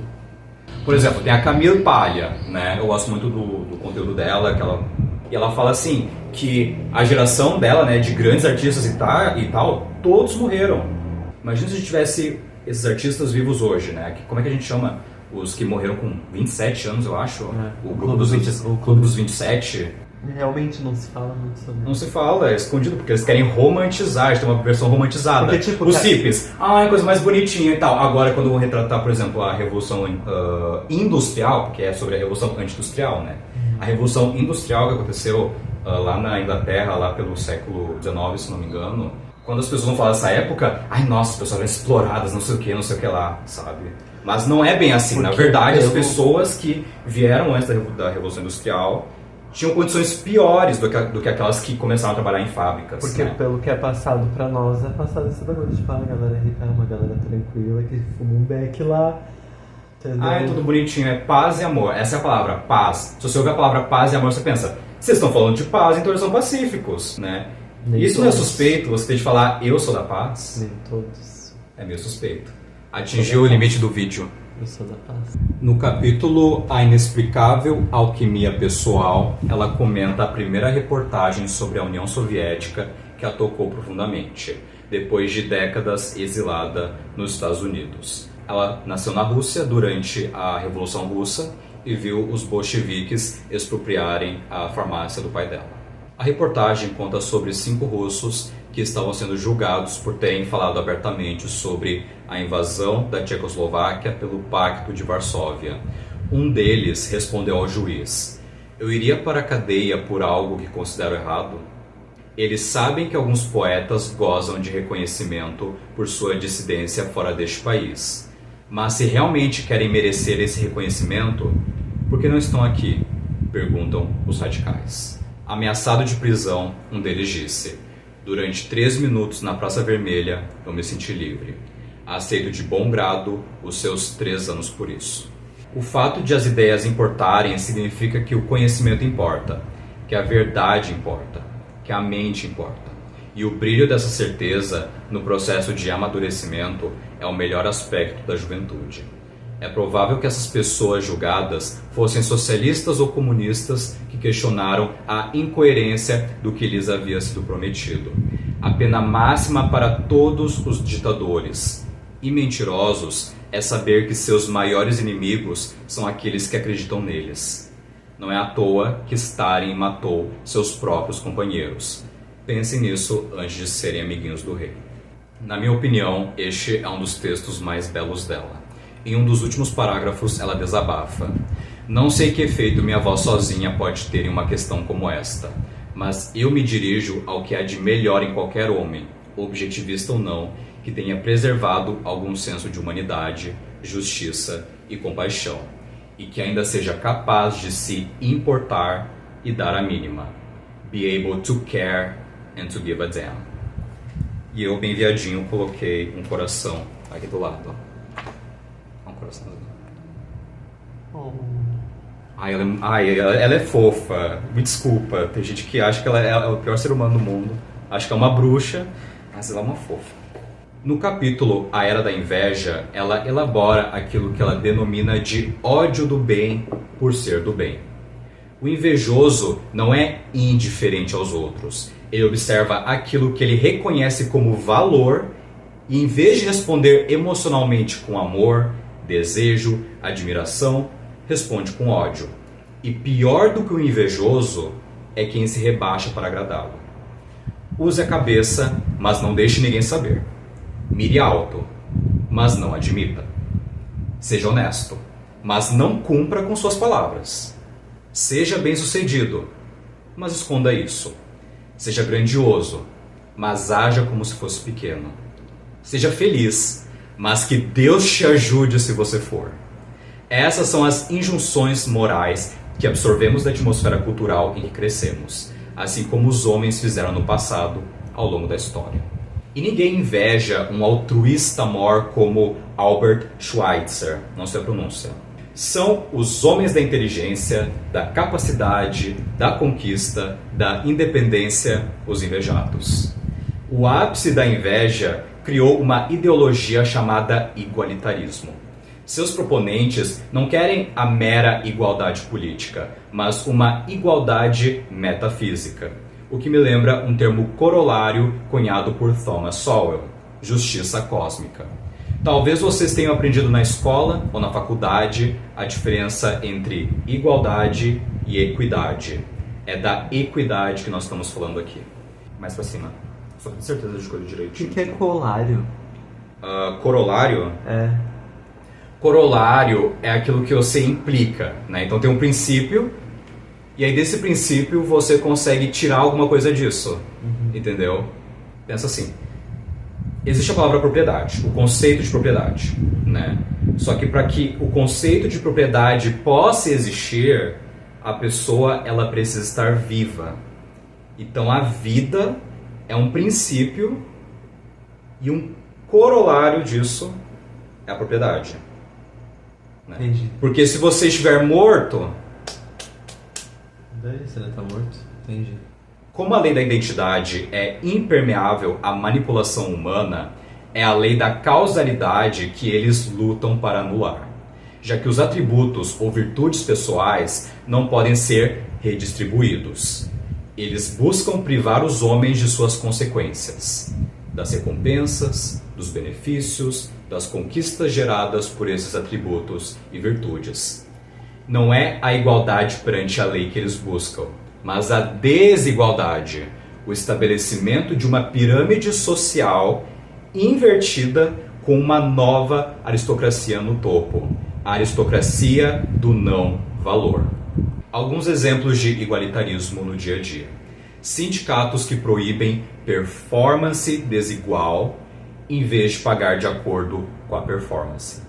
Speaker 1: Por exemplo, tem a Camille Palha, né? Eu gosto muito do conteúdo dela, e ela fala assim, que a geração dela, né, de grandes artistas e tal, todos morreram. Imagina se a gente tivesse esses artistas vivos hoje, né? Como é que a gente chama os que morreram com 27 anos, eu acho? O Clube dos 27.
Speaker 2: Realmente não se fala muito sobre
Speaker 1: Não se fala, é escondido, porque eles querem romantizar, tem uma versão romantizada.
Speaker 2: Porque, tipo,
Speaker 1: os hippies, coisa mais bonitinha e tal. Agora, quando vão retratar, por exemplo, a Revolução Industrial, porque é sobre a Revolução Anti-Industrial, né? A Revolução Industrial que aconteceu lá na Inglaterra, lá pelo século XIX, se não me engano. Quando as pessoas vão falar dessa época, ai nossa, as pessoas eram exploradas, não sei o que lá, sabe? Mas não é bem assim. Na verdade, as pessoas que vieram antes da Revolução Industrial tinham condições piores do que aquelas que começaram a trabalhar em fábricas.
Speaker 2: Porque
Speaker 1: né?
Speaker 2: pelo que é passado pra nós, é passado esse bagulho. Tipo, a galera rica é uma galera tranquila que fuma um beck lá. Entendeu?
Speaker 1: É tudo bonitinho, é paz e amor. Essa é a palavra, paz. Se você ouvir a palavra paz e amor, você pensa, vocês estão falando de paz, então eles são pacíficos, né?
Speaker 2: Nem
Speaker 1: Isso
Speaker 2: todos.
Speaker 1: não é suspeito, você tem de falar, eu sou da paz?
Speaker 2: Nem todos.
Speaker 1: É meio suspeito. Atingiu o limite do vídeo.
Speaker 2: Eu sou da paz.
Speaker 1: No capítulo A Inexplicável Alquimia Pessoal, ela comenta a primeira reportagem sobre a União Soviética que a tocou profundamente, depois de décadas exilada nos Estados Unidos. Ela nasceu na Rússia durante a Revolução Russa e viu os bolcheviques expropriarem a farmácia do pai dela. A reportagem conta sobre 5 russos que estavam sendo julgados por terem falado abertamente sobre a invasão da Tchecoslováquia pelo Pacto de Varsóvia. Um deles respondeu ao juiz: "Eu iria para a cadeia por algo que considero errado? Eles sabem que alguns poetas gozam de reconhecimento por sua dissidência fora deste país. Mas se realmente querem merecer esse reconhecimento, por que não estão aqui?", perguntam os radicais. Ameaçado de prisão, um deles disse: "Durante 3 minutos na Praça Vermelha, eu me senti livre. Aceito de bom grado os seus 3 anos por isso." O fato de as ideias importarem significa que o conhecimento importa, que a verdade importa, que a mente importa. E o brilho dessa certeza no processo de amadurecimento é o melhor aspecto da juventude. É provável que essas pessoas julgadas fossem socialistas ou comunistas que questionaram a incoerência do que lhes havia sido prometido. A pena máxima para todos os ditadores e mentirosos é saber que seus maiores inimigos são aqueles que acreditam neles. Não é à toa que Stalin matou seus próprios companheiros. Pensem nisso antes de serem amiguinhos do rei. Na minha opinião, este é um dos textos mais belos dela. Em um dos últimos parágrafos, ela desabafa: "Não sei que efeito minha voz sozinha pode ter em uma questão como esta, mas eu me dirijo ao que há de melhor em qualquer homem, objetivista ou não, que tenha preservado algum senso de humanidade, justiça e compaixão, e que ainda seja capaz de se importar e dar a mínima. Be able to care and to give a damn." E eu, bem viadinho, coloquei um coração aqui do lado, ó. Ela é fofa. Me desculpa, tem gente que acha que ela é o pior ser humano do mundo, acha que é uma bruxa, mas ela é uma fofa. No capítulo A Era da Inveja, ela elabora aquilo que ela denomina de ódio do bem por ser do bem. O invejoso não é indiferente aos outros, ele observa aquilo que ele reconhece como valor e, em vez de responder emocionalmente com amor, desejo, admiração, responde com ódio. E pior do que o invejoso é quem se rebaixa para agradá-lo. Use a cabeça, mas não deixe ninguém saber. Mire alto, mas não admita. Seja honesto, mas não cumpra com suas palavras. Seja bem-sucedido, mas esconda isso. Seja grandioso, mas haja como se fosse pequeno. Seja feliz, mas que Deus te ajude se você for. Essas são as injunções morais que absorvemos da atmosfera cultural em que crescemos, assim como os homens fizeram no passado, ao longo da história. E ninguém inveja um altruísta mor como Albert Schweitzer, não sei a pronúncia. São os homens da inteligência, da capacidade, da conquista, da independência, os invejados. O ápice da inveja criou uma ideologia chamada igualitarismo. Seus proponentes não querem a mera igualdade política, mas uma igualdade metafísica, o que me lembra um termo corolário cunhado por Thomas Sowell, justiça cósmica. Talvez vocês tenham aprendido na escola ou na faculdade a diferença entre igualdade e equidade. É da equidade que nós estamos falando aqui. Mais pra cima. Só pra ter certeza de escolher direitinho.
Speaker 2: O que é colário?
Speaker 1: Corolário?
Speaker 2: É.
Speaker 1: Corolário é aquilo que você implica, né? Então tem um princípio, e aí desse princípio você consegue tirar alguma coisa disso. Entendeu? Pensa assim. Existe a palavra propriedade, o conceito de propriedade, né? Só que para que o conceito de propriedade possa existir, a pessoa ela precisa estar viva. Então a vida é um princípio e um corolário disso é a propriedade. Né?
Speaker 2: Entendi.
Speaker 1: Porque se você estiver morto...
Speaker 2: Daí você não tá morto? Entendi.
Speaker 1: Como a lei da identidade é impermeável à manipulação humana, é a lei da causalidade que eles lutam para anular, já que os atributos ou virtudes pessoais não podem ser redistribuídos. Eles buscam privar os homens de suas consequências, das recompensas, dos benefícios, das conquistas geradas por esses atributos e virtudes. Não é a igualdade perante a lei que eles buscam, mas a desigualdade, o estabelecimento de uma pirâmide social invertida com uma nova aristocracia no topo, a aristocracia do não valor. Alguns exemplos de igualitarismo no dia a dia. Sindicatos que proíbem performance desigual em vez de pagar de acordo com a performance.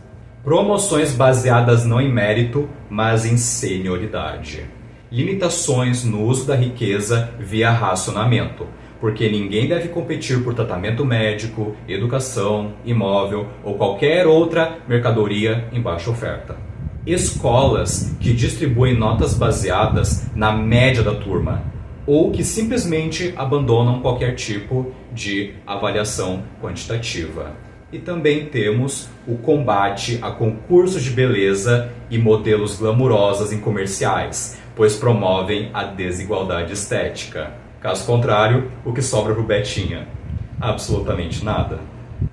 Speaker 1: Promoções baseadas não em mérito, mas em senioridade. Limitações no uso da riqueza via racionamento, porque ninguém deve competir por tratamento médico, educação, imóvel ou qualquer outra mercadoria em baixa oferta. Escolas que distribuem notas baseadas na média da turma, ou que simplesmente abandonam qualquer tipo de avaliação quantitativa. E também temos o combate a concursos de beleza e modelos glamurosos em comerciais, pois promovem a desigualdade estética. Caso contrário, o que sobra pro Betinha? Absolutamente nada.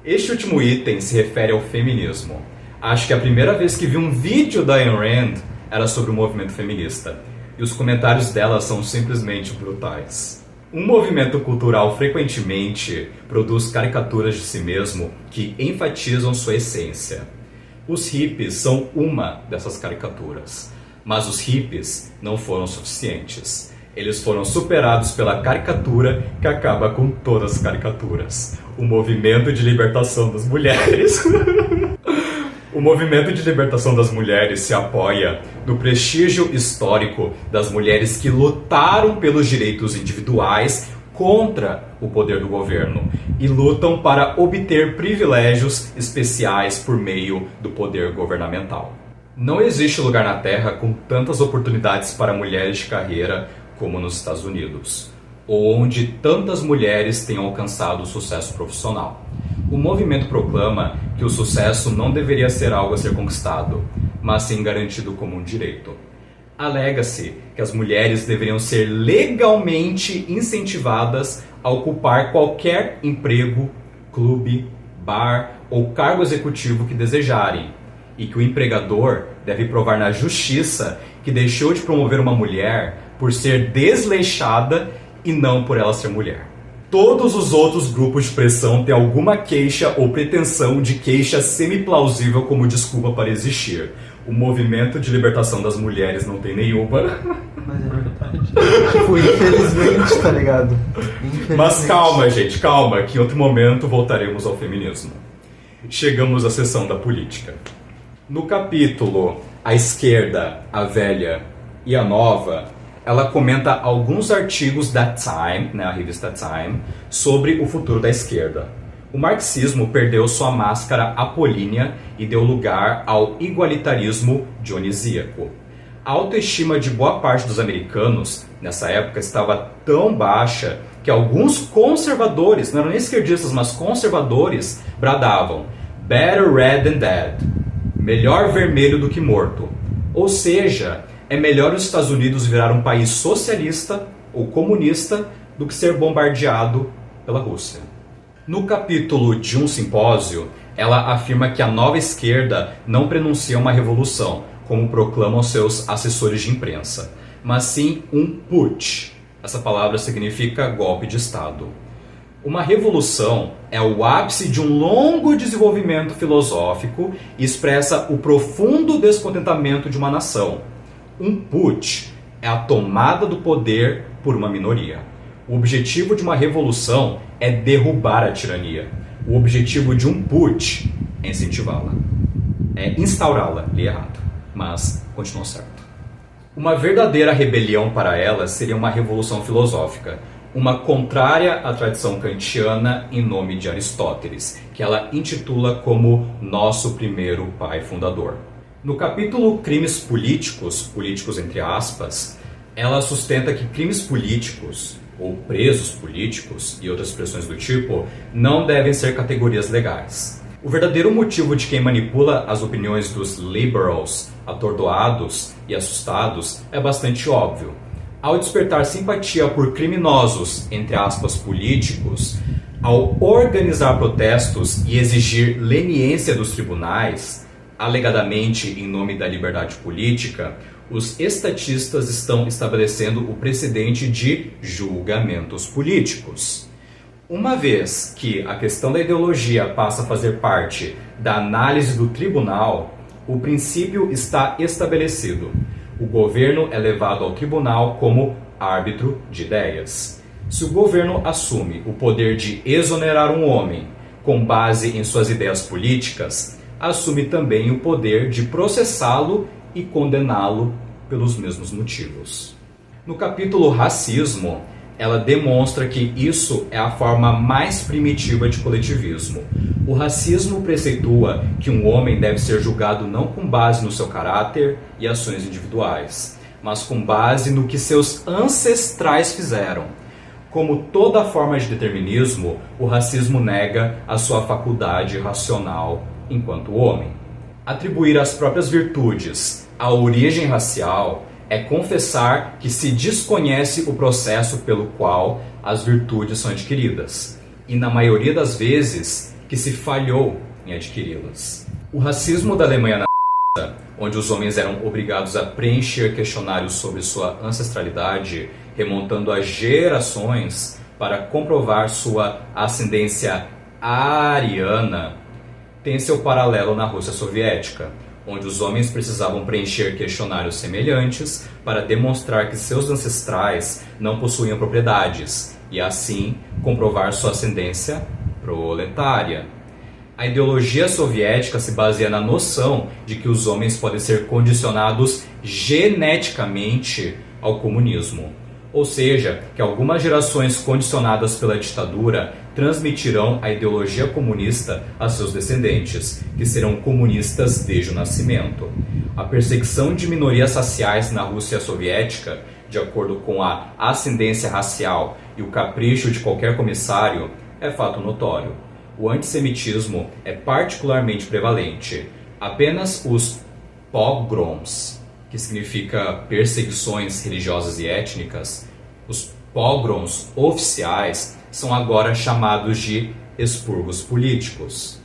Speaker 1: Este último item se refere ao feminismo. Acho que a primeira vez que vi um vídeo da Ayn Rand era sobre o movimento feminista, e os comentários dela são simplesmente brutais. Um movimento cultural frequentemente produz caricaturas de si mesmo que enfatizam sua essência. Os hippies são uma dessas caricaturas. Mas os hippies não foram suficientes. Eles foram superados pela caricatura que acaba com todas as caricaturas. O movimento de libertação das mulheres. O movimento de libertação das mulheres se apoia no prestígio histórico das mulheres que lutaram pelos direitos individuais contra o poder do governo e lutam para obter privilégios especiais por meio do poder governamental. Não existe lugar na Terra com tantas oportunidades para mulheres de carreira como nos Estados Unidos, onde tantas mulheres têm alcançado o sucesso profissional. O movimento proclama que o sucesso não deveria ser algo a ser conquistado, mas sim garantido como um direito. Alega-se que as mulheres deveriam ser legalmente incentivadas a ocupar qualquer emprego, clube, bar ou cargo executivo que desejarem, e que o empregador deve provar na justiça que deixou de promover uma mulher por ser desleixada e não por ela ser mulher. Todos os outros grupos de pressão têm alguma queixa ou pretensão de queixa semi-plausível como desculpa para existir. O movimento de libertação das mulheres não tem nenhuma.
Speaker 2: Mas é verdade. Tipo, infelizmente, tá ligado?
Speaker 1: Mas calma, gente, calma, que em outro momento voltaremos ao feminismo. Chegamos à seção da política. No capítulo A Esquerda, a Velha e a Nova, ela comenta alguns artigos da Time, né, a revista Time, sobre o futuro da esquerda. O marxismo perdeu sua máscara apolínea e deu lugar ao igualitarismo dionisíaco. A autoestima de boa parte dos americanos, nessa época, estava tão baixa que alguns conservadores, não eram nem esquerdistas, mas conservadores, bradavam "Better red than dead", melhor vermelho do que morto. Ou seja, é melhor os Estados Unidos virar um país socialista ou comunista do que ser bombardeado pela Rússia. No capítulo de um simpósio, ela afirma que a nova esquerda não prenuncia uma revolução, como proclamam seus assessores de imprensa, mas sim um putsch. Essa palavra significa golpe de Estado. Uma revolução é o ápice de um longo desenvolvimento filosófico e expressa o profundo descontentamento de uma nação. Um putsch é a tomada do poder por uma minoria. O objetivo de uma revolução é derrubar a tirania. O objetivo de um putsch é incentivá-la. É instaurá-la, li errado, mas continua certo. Uma verdadeira rebelião para ela seria uma revolução filosófica, uma contrária à tradição kantiana em nome de Aristóteles, que ela intitula como nosso primeiro pai fundador. No capítulo Crimes Políticos, políticos entre aspas, ela sustenta que crimes políticos, ou presos políticos e outras expressões do tipo, não devem ser categorias legais. O verdadeiro motivo de quem manipula as opiniões dos liberals, atordoados e assustados, é bastante óbvio. Ao despertar simpatia por criminosos, entre aspas, políticos, ao organizar protestos e exigir leniência dos tribunais, alegadamente em nome da liberdade política, os estatistas estão estabelecendo o precedente de julgamentos políticos. Uma vez que a questão da ideologia passa a fazer parte da análise do tribunal, o princípio está estabelecido. O governo é levado ao tribunal como árbitro de ideias. Se o governo assume o poder de exonerar um homem com base em suas ideias políticas, assume também o poder de processá-lo e condená-lo pelos mesmos motivos. No capítulo Racismo, ela demonstra que isso é a forma mais primitiva de coletivismo. O racismo preceitua que um homem deve ser julgado não com base no seu caráter e ações individuais, mas com base no que seus ancestrais fizeram. Como toda forma de determinismo, o racismo nega a sua faculdade racional enquanto homem. Atribuir as próprias virtudes à origem racial é confessar que se desconhece o processo pelo qual as virtudes são adquiridas, e na maioria das vezes que se falhou em adquiri-las. O racismo da Alemanha nazista, onde os homens eram obrigados a preencher questionários sobre sua ancestralidade, remontando a gerações para comprovar sua ascendência ariana, tem seu paralelo na Rússia soviética, onde os homens precisavam preencher questionários semelhantes para demonstrar que seus ancestrais não possuíam propriedades e, assim, comprovar sua ascendência proletária. A ideologia soviética se baseia na noção de que os homens podem ser condicionados geneticamente ao comunismo, ou seja, que algumas gerações condicionadas pela ditadura transmitirão a ideologia comunista a seus descendentes, que serão comunistas desde o nascimento. A perseguição de minorias raciais na Rússia soviética, de acordo com a ascendência racial e o capricho de qualquer comissário, é fato notório. O antissemitismo é particularmente prevalente. Apenas os pogroms, que significa perseguições religiosas e étnicas, os pogroms oficiais são agora chamados de expurgos políticos.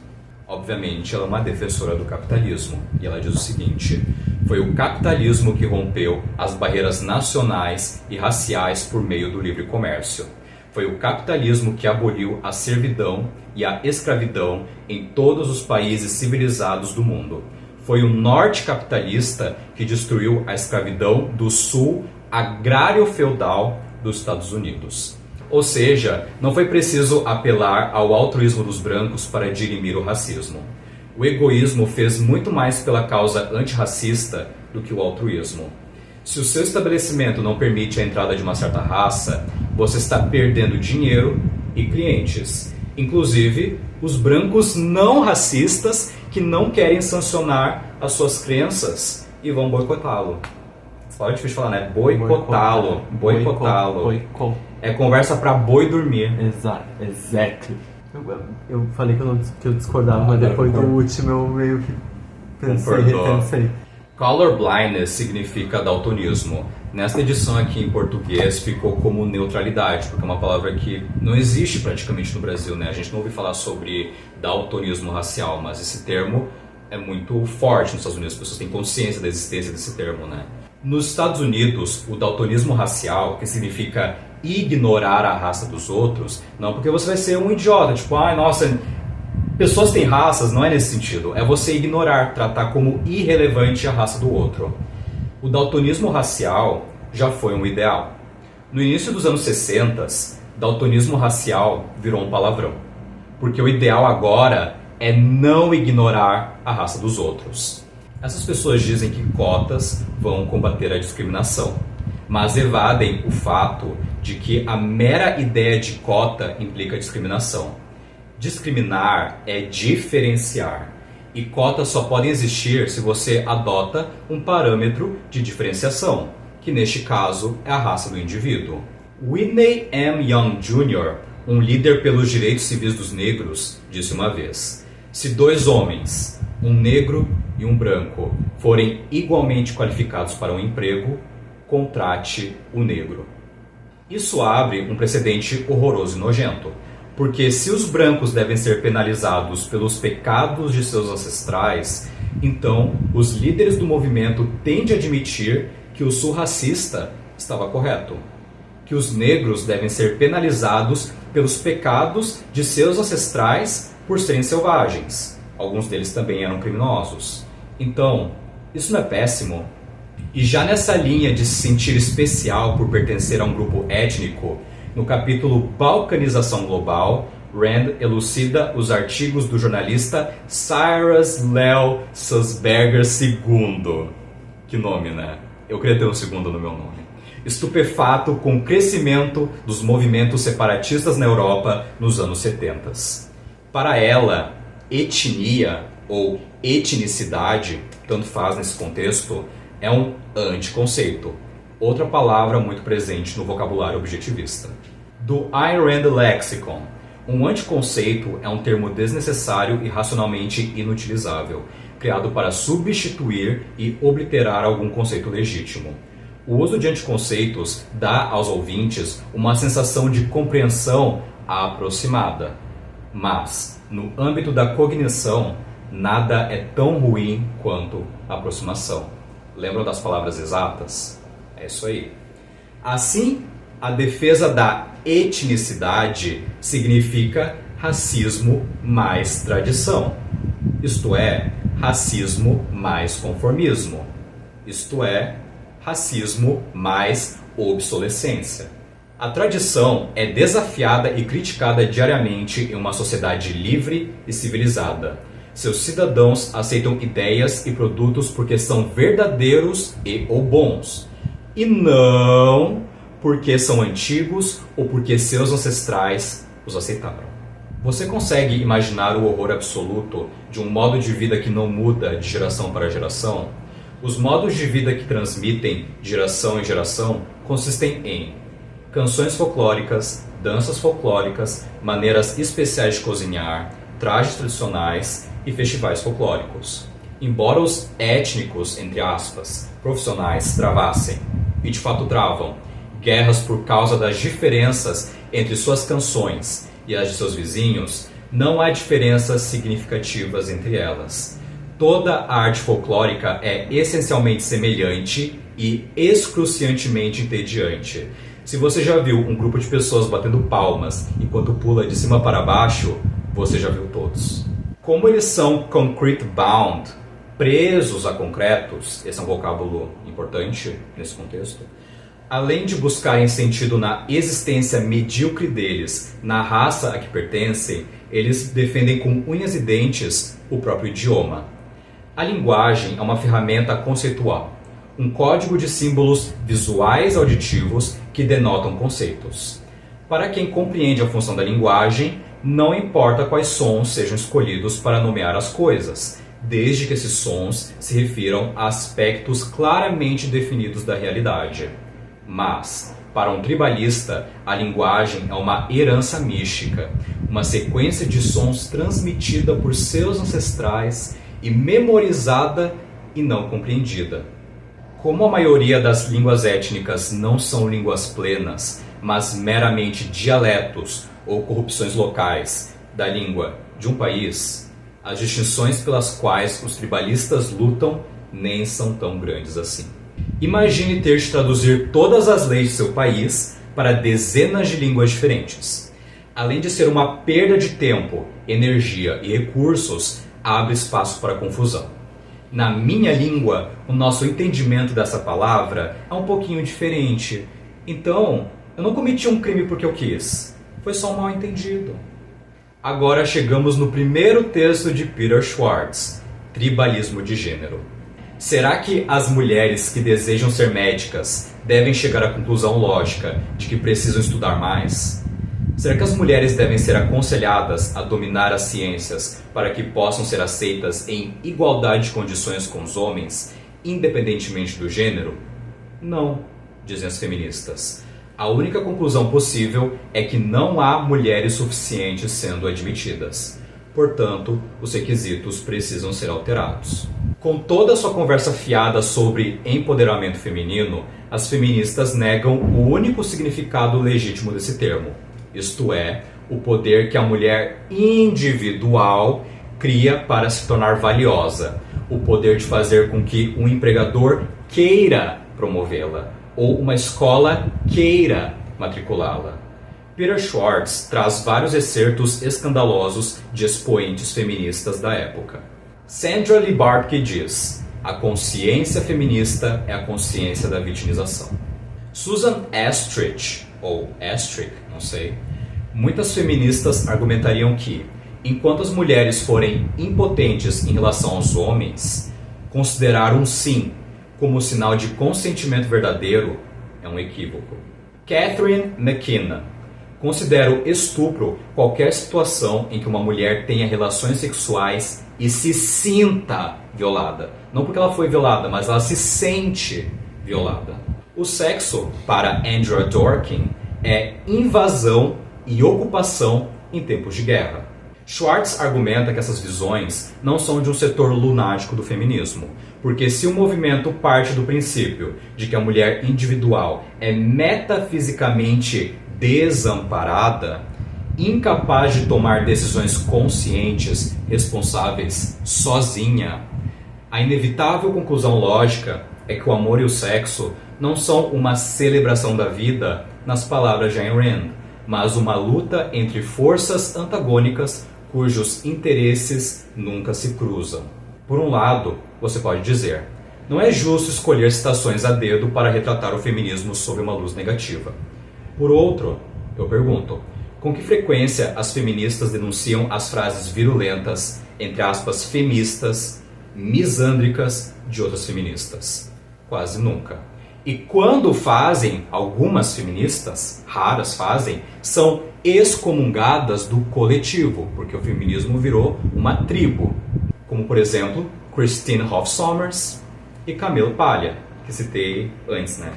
Speaker 1: Obviamente, ela é uma defensora do capitalismo, e ela diz o seguinte: foi o capitalismo que rompeu as barreiras nacionais e raciais por meio do livre comércio. Foi o capitalismo que aboliu a servidão e a escravidão em todos os países civilizados do mundo. Foi o norte capitalista que destruiu a escravidão do sul agrário-feudal dos Estados Unidos. Ou seja, não foi preciso apelar ao altruísmo dos brancos para dirimir o racismo. O egoísmo fez muito mais pela causa antirracista do que o altruísmo. Se o seu estabelecimento não permite a entrada de uma certa raça, você está perdendo dinheiro e clientes. Inclusive, os brancos não racistas que não querem sancionar as suas crenças e vão boicotá-lo. Olha, difícil falar, né? Boicotá-lo.
Speaker 2: Boicot.
Speaker 1: É conversa pra boi dormir.
Speaker 2: Exactly. Eu falei que eu discordava, mas depois do último eu meio que repensei.
Speaker 1: Color blindness significa daltonismo. Nesta edição aqui em português ficou como neutralidade, porque é uma palavra que não existe praticamente no Brasil, né? A gente não ouve falar sobre daltonismo racial, mas esse termo é muito forte nos Estados Unidos, as pessoas têm consciência da existência desse termo, né? Nos Estados Unidos, o daltonismo racial, que significa ignorar a raça dos outros, não porque você vai ser um idiota, tipo, nossa, pessoas têm raças, não é nesse sentido. É você ignorar, tratar como irrelevante a raça do outro. O daltonismo racial já foi um ideal. No início dos anos 60, daltonismo racial virou um palavrão. Porque o ideal agora é não ignorar a raça dos outros. Essas pessoas dizem que cotas vão combater a discriminação, mas evadem o fato de que a mera ideia de cota implica discriminação. Discriminar é diferenciar, e cotas só podem existir se você adota um parâmetro de diferenciação, que neste caso é a raça do indivíduo. Whitney M. Young Jr., um líder pelos direitos civis dos negros, disse uma vez: se dois homens, um negro e um branco, forem igualmente qualificados para um emprego, contrate o negro. Isso abre um precedente horroroso e nojento, porque se os brancos devem ser penalizados pelos pecados de seus ancestrais, então os líderes do movimento têm de admitir que o sul racista estava correto, que os negros devem ser penalizados pelos pecados de seus ancestrais por serem selvagens. Alguns deles também eram criminosos. Então, isso não é péssimo? E já nessa linha de se sentir especial por pertencer a um grupo étnico, no capítulo Balcanização Global, Rand elucida os artigos do jornalista Cyrus Leo Sulzberger II. Que nome, né? Eu queria ter um segundo no meu nome. Estupefato com o crescimento dos movimentos separatistas na Europa nos anos 70. Para ela, etnia ou etnicidade, tanto faz nesse contexto, é um anticonceito, outra palavra muito presente no vocabulário objetivista. Do Ayn Rand Lexicon, um anticonceito é um termo desnecessário e racionalmente inutilizável, criado para substituir e obliterar algum conceito legítimo. O uso de anticonceitos dá aos ouvintes uma sensação de compreensão aproximada, mas, no âmbito da cognição, nada é tão ruim quanto a aproximação. Lembram das palavras exatas? É isso aí. Assim, a defesa da etnicidade significa racismo mais tradição. Isto é, racismo mais conformismo. Isto é, racismo mais obsolescência. A tradição é desafiada e criticada diariamente em uma sociedade livre e civilizada. Seus cidadãos aceitam ideias e produtos porque são verdadeiros e ou bons, e não porque são antigos ou porque seus ancestrais os aceitaram. Você consegue imaginar o horror absoluto de um modo de vida que não muda de geração para geração? Os modos de vida que transmitem de geração em geração consistem em canções folclóricas, danças folclóricas, maneiras especiais de cozinhar, trajes tradicionais e festivais folclóricos. Embora os étnicos, entre aspas, profissionais travassem, e de fato travam, guerras por causa das diferenças entre suas canções e as de seus vizinhos, não há diferenças significativas entre elas. Toda a arte folclórica é essencialmente semelhante e excruciantemente entediante. Se você já viu um grupo de pessoas batendo palmas enquanto pula de cima para baixo, você já viu todos. Como eles são concrete bound, presos a concretos, esse é um vocábulo importante nesse contexto, além de buscarem sentido na existência medíocre deles, na raça a que pertencem, eles defendem com unhas e dentes o próprio idioma. A linguagem é uma ferramenta conceitual, um código de símbolos visuais auditivos que denotam conceitos. Para quem compreende a função da linguagem, não importa quais sons sejam escolhidos para nomear as coisas, desde que esses sons se refiram a aspectos claramente definidos da realidade. Mas, para um tribalista, a linguagem é uma herança mística, uma sequência de sons transmitida por seus ancestrais e memorizada e não compreendida. Como a maioria das línguas étnicas não são línguas plenas, mas meramente dialetos ou corrupções locais da língua de um país, as distinções pelas quais os tribalistas lutam nem são tão grandes assim. Imagine ter de traduzir todas as leis de seu país para dezenas de línguas diferentes. Além de ser uma perda de tempo, energia e recursos, abre espaço para confusão. Na minha língua, o nosso entendimento dessa palavra é um pouquinho diferente. Então, eu não cometi um crime porque eu quis. Foi só um mal entendido. Agora chegamos no primeiro texto de Peter Schwartz, Tribalismo de Gênero. Será que as mulheres que desejam ser médicas devem chegar à conclusão lógica de que precisam estudar mais? Será que as mulheres devem ser aconselhadas a dominar as ciências para que possam ser aceitas em igualdade de condições com os homens, independentemente do gênero? Não, dizem as feministas. A única conclusão possível é que não há mulheres suficientes sendo admitidas. Portanto, os requisitos precisam ser alterados. Com toda a sua conversa fiada sobre empoderamento feminino, as feministas negam o único significado legítimo desse termo, isto é, o poder que a mulher individual cria para se tornar valiosa, o poder de fazer com que um empregador queira promovê-la, ou uma escola queira matriculá-la. Peter Schwartz traz vários excertos escandalosos de expoentes feministas da época. Sandra Lee Bartke diz: a consciência feminista é a consciência da vitimização. Susan Estrich, ou Estrich, não sei, muitas feministas argumentariam que, enquanto as mulheres forem impotentes em relação aos homens, considerar um sim como sinal de consentimento verdadeiro é um equívoco. Catherine McKenna: considero estupro qualquer situação em que uma mulher tenha relações sexuais e se sinta violada. Não porque ela foi violada, mas ela se sente violada. O sexo, para Andrea Dworkin, é invasão e ocupação em tempos de guerra. Schwartz argumenta que essas visões não são de um setor lunático do feminismo, porque se o movimento parte do princípio de que a mulher individual é metafisicamente desamparada, incapaz de tomar decisões conscientes, responsáveis, sozinha, a inevitável conclusão lógica é que o amor e o sexo não são uma celebração da vida, nas palavras de Ayn Rand, mas uma luta entre forças antagônicas cujos interesses nunca se cruzam. Por um lado, você pode dizer, não é justo escolher citações a dedo para retratar o feminismo sob uma luz negativa. Por outro, eu pergunto, com que frequência as feministas denunciam as frases virulentas, entre aspas, feministas, misândricas de outras feministas? Quase nunca. E quando fazem, algumas feministas, raras fazem, são excomungadas do coletivo, porque o feminismo virou uma tribo. Como, por exemplo, Christine Hoff Sommers e Camille Paglia, que citei antes, né?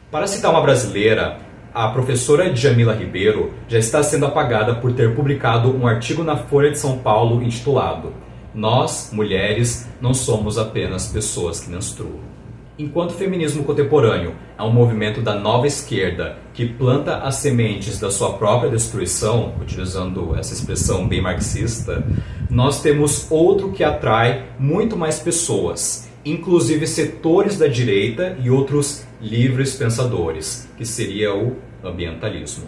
Speaker 1: Para citar uma brasileira, a professora Djamila Ribeiro já está sendo apagada por ter publicado um artigo na Folha de São Paulo intitulado Nós, mulheres, não somos apenas pessoas que menstruam. Enquanto o feminismo contemporâneo é um movimento da nova esquerda que planta as sementes da sua própria destruição, utilizando essa expressão bem marxista, nós temos outro que atrai muito mais pessoas, inclusive setores da direita e outros livres pensadores, que seria o ambientalismo.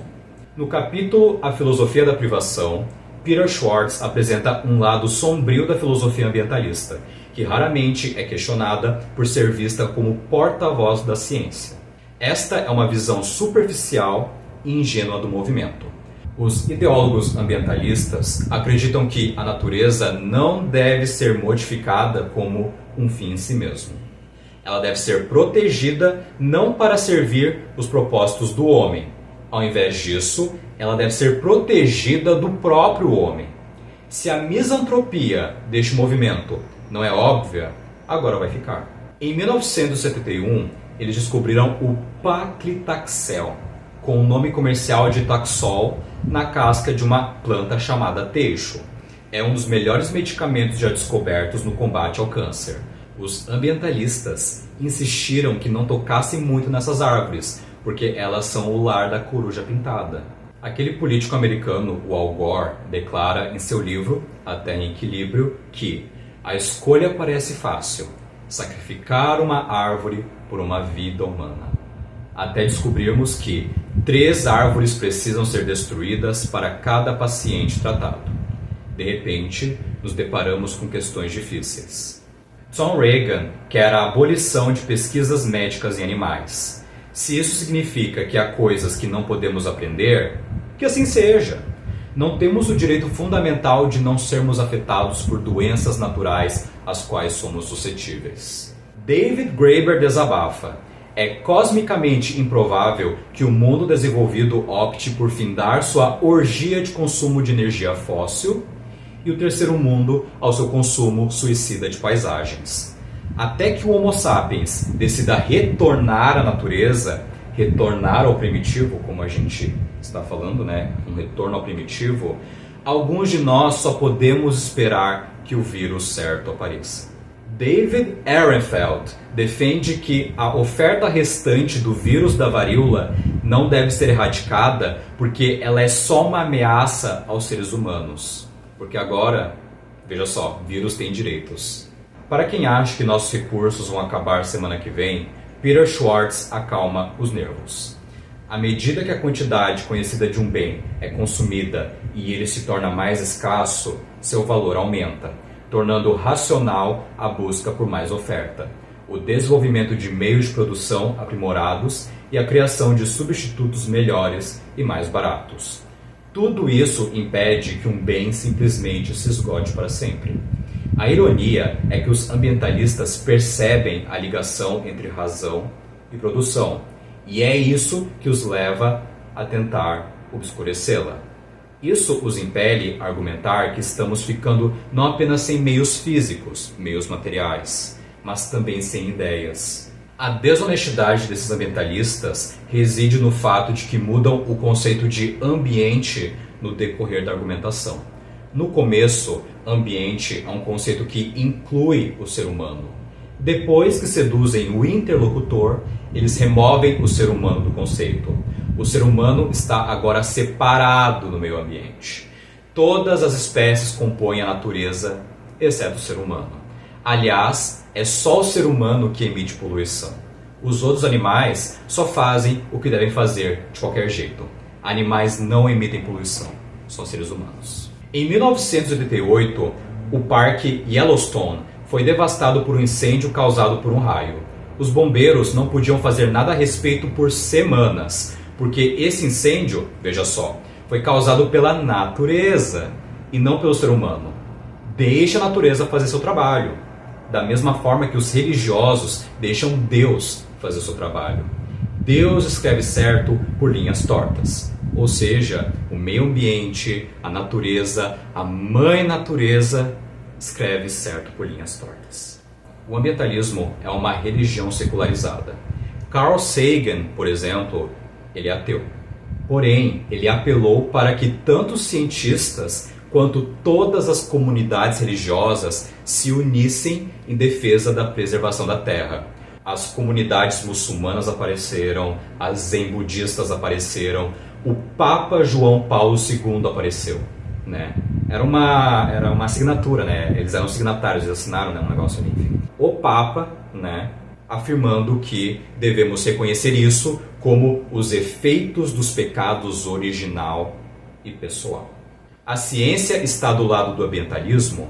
Speaker 1: No capítulo A Filosofia da Privação, Peter Schwartz apresenta um lado sombrio da filosofia ambientalista, que raramente é questionada por ser vista como porta-voz da ciência. Esta é uma visão superficial e ingênua do movimento. Os ideólogos ambientalistas acreditam que a natureza não deve ser modificada como um fim em si mesmo. Ela deve ser protegida não para servir os propósitos do homem, Ao invés disso, ela deve ser protegida do próprio homem. Se a misantropia deste movimento não é óbvia, agora vai ficar. Em 1971, eles descobriram o paclitaxel, com o nome comercial de Taxol, na casca de uma planta chamada teixo. É um dos melhores medicamentos já descobertos no combate ao câncer. Os ambientalistas insistiram que não tocassem muito nessas árvores, porque elas são o lar da coruja pintada. Aquele político americano, o Al Gore, declara em seu livro, Até em Equilíbrio, que a escolha parece fácil, sacrificar uma árvore por uma vida humana. Até descobrirmos que 3 árvores precisam ser destruídas para cada paciente tratado. De repente, nos deparamos com questões difíceis. Tom Reagan quer a abolição de pesquisas médicas em animais. Se isso significa que há coisas que não podemos aprender, que assim seja. Não temos o direito fundamental de não sermos afetados por doenças naturais às quais somos suscetíveis. David Graeber desabafa. É cosmicamente improvável que o mundo desenvolvido opte por findar sua orgia de consumo de energia fóssil e o terceiro mundo ao seu consumo suicida de paisagens. Até que o Homo sapiens decida retornar à natureza, retornar ao primitivo, como a gente está falando, né? Um retorno ao primitivo, alguns de nós só podemos esperar que o vírus certo apareça. David Ehrenfeld defende que a oferta restante do vírus da varíola não deve ser erradicada porque ela é só uma ameaça aos seres humanos. Porque agora, veja só, vírus tem direitos. Para quem acha que nossos recursos vão acabar semana que vem, Peter Schwartz acalma os nervos. À medida que a quantidade conhecida de um bem é consumida e ele se torna mais escasso, seu valor aumenta, tornando racional a busca por mais oferta, o desenvolvimento de meios de produção aprimorados e a criação de substitutos melhores e mais baratos. Tudo isso impede que um bem simplesmente se esgote para sempre. A ironia é que os ambientalistas percebem a ligação entre razão e produção, e é isso que os leva a tentar obscurecê-la. Isso os impele a argumentar que estamos ficando não apenas sem meios físicos, meios materiais, mas também sem ideias. A desonestidade desses ambientalistas reside no fato de que mudam o conceito de ambiente no decorrer da argumentação. No começo, ambiente é um conceito que inclui o ser humano. Depois que seduzem o interlocutor, eles removem o ser humano do conceito. O ser humano está agora separado no meio ambiente. Todas as espécies compõem a natureza, exceto o ser humano. Aliás, é só o ser humano que emite poluição. Os outros animais só fazem o que devem fazer de qualquer jeito. Animais não emitem poluição, são seres humanos. Em 1988, o Parque Yellowstone foi devastado por um incêndio causado por um raio. Os bombeiros não podiam fazer nada a respeito por semanas, porque esse incêndio, veja só, foi causado pela natureza e não pelo ser humano. Deixe a natureza fazer seu trabalho, da mesma forma que os religiosos deixam Deus fazer seu trabalho. Deus escreve certo por linhas tortas. Ou seja, o meio ambiente, a natureza, a mãe natureza escreve certo por linhas tortas. O ambientalismo é uma religião secularizada. Carl Sagan, por exemplo, ele é ateu. Porém, ele apelou para que tanto os cientistas quanto todas as comunidades religiosas se unissem em defesa da preservação da Terra. As comunidades muçulmanas apareceram, as zen budistas apareceram, o Papa João Paulo II apareceu, né? Era uma assinatura, né? Eles eram signatários, eles assinaram, né, um negócio ali, enfim. O Papa, né, afirmando que devemos reconhecer isso como os efeitos dos pecados original e pessoal. A ciência está do lado do ambientalismo?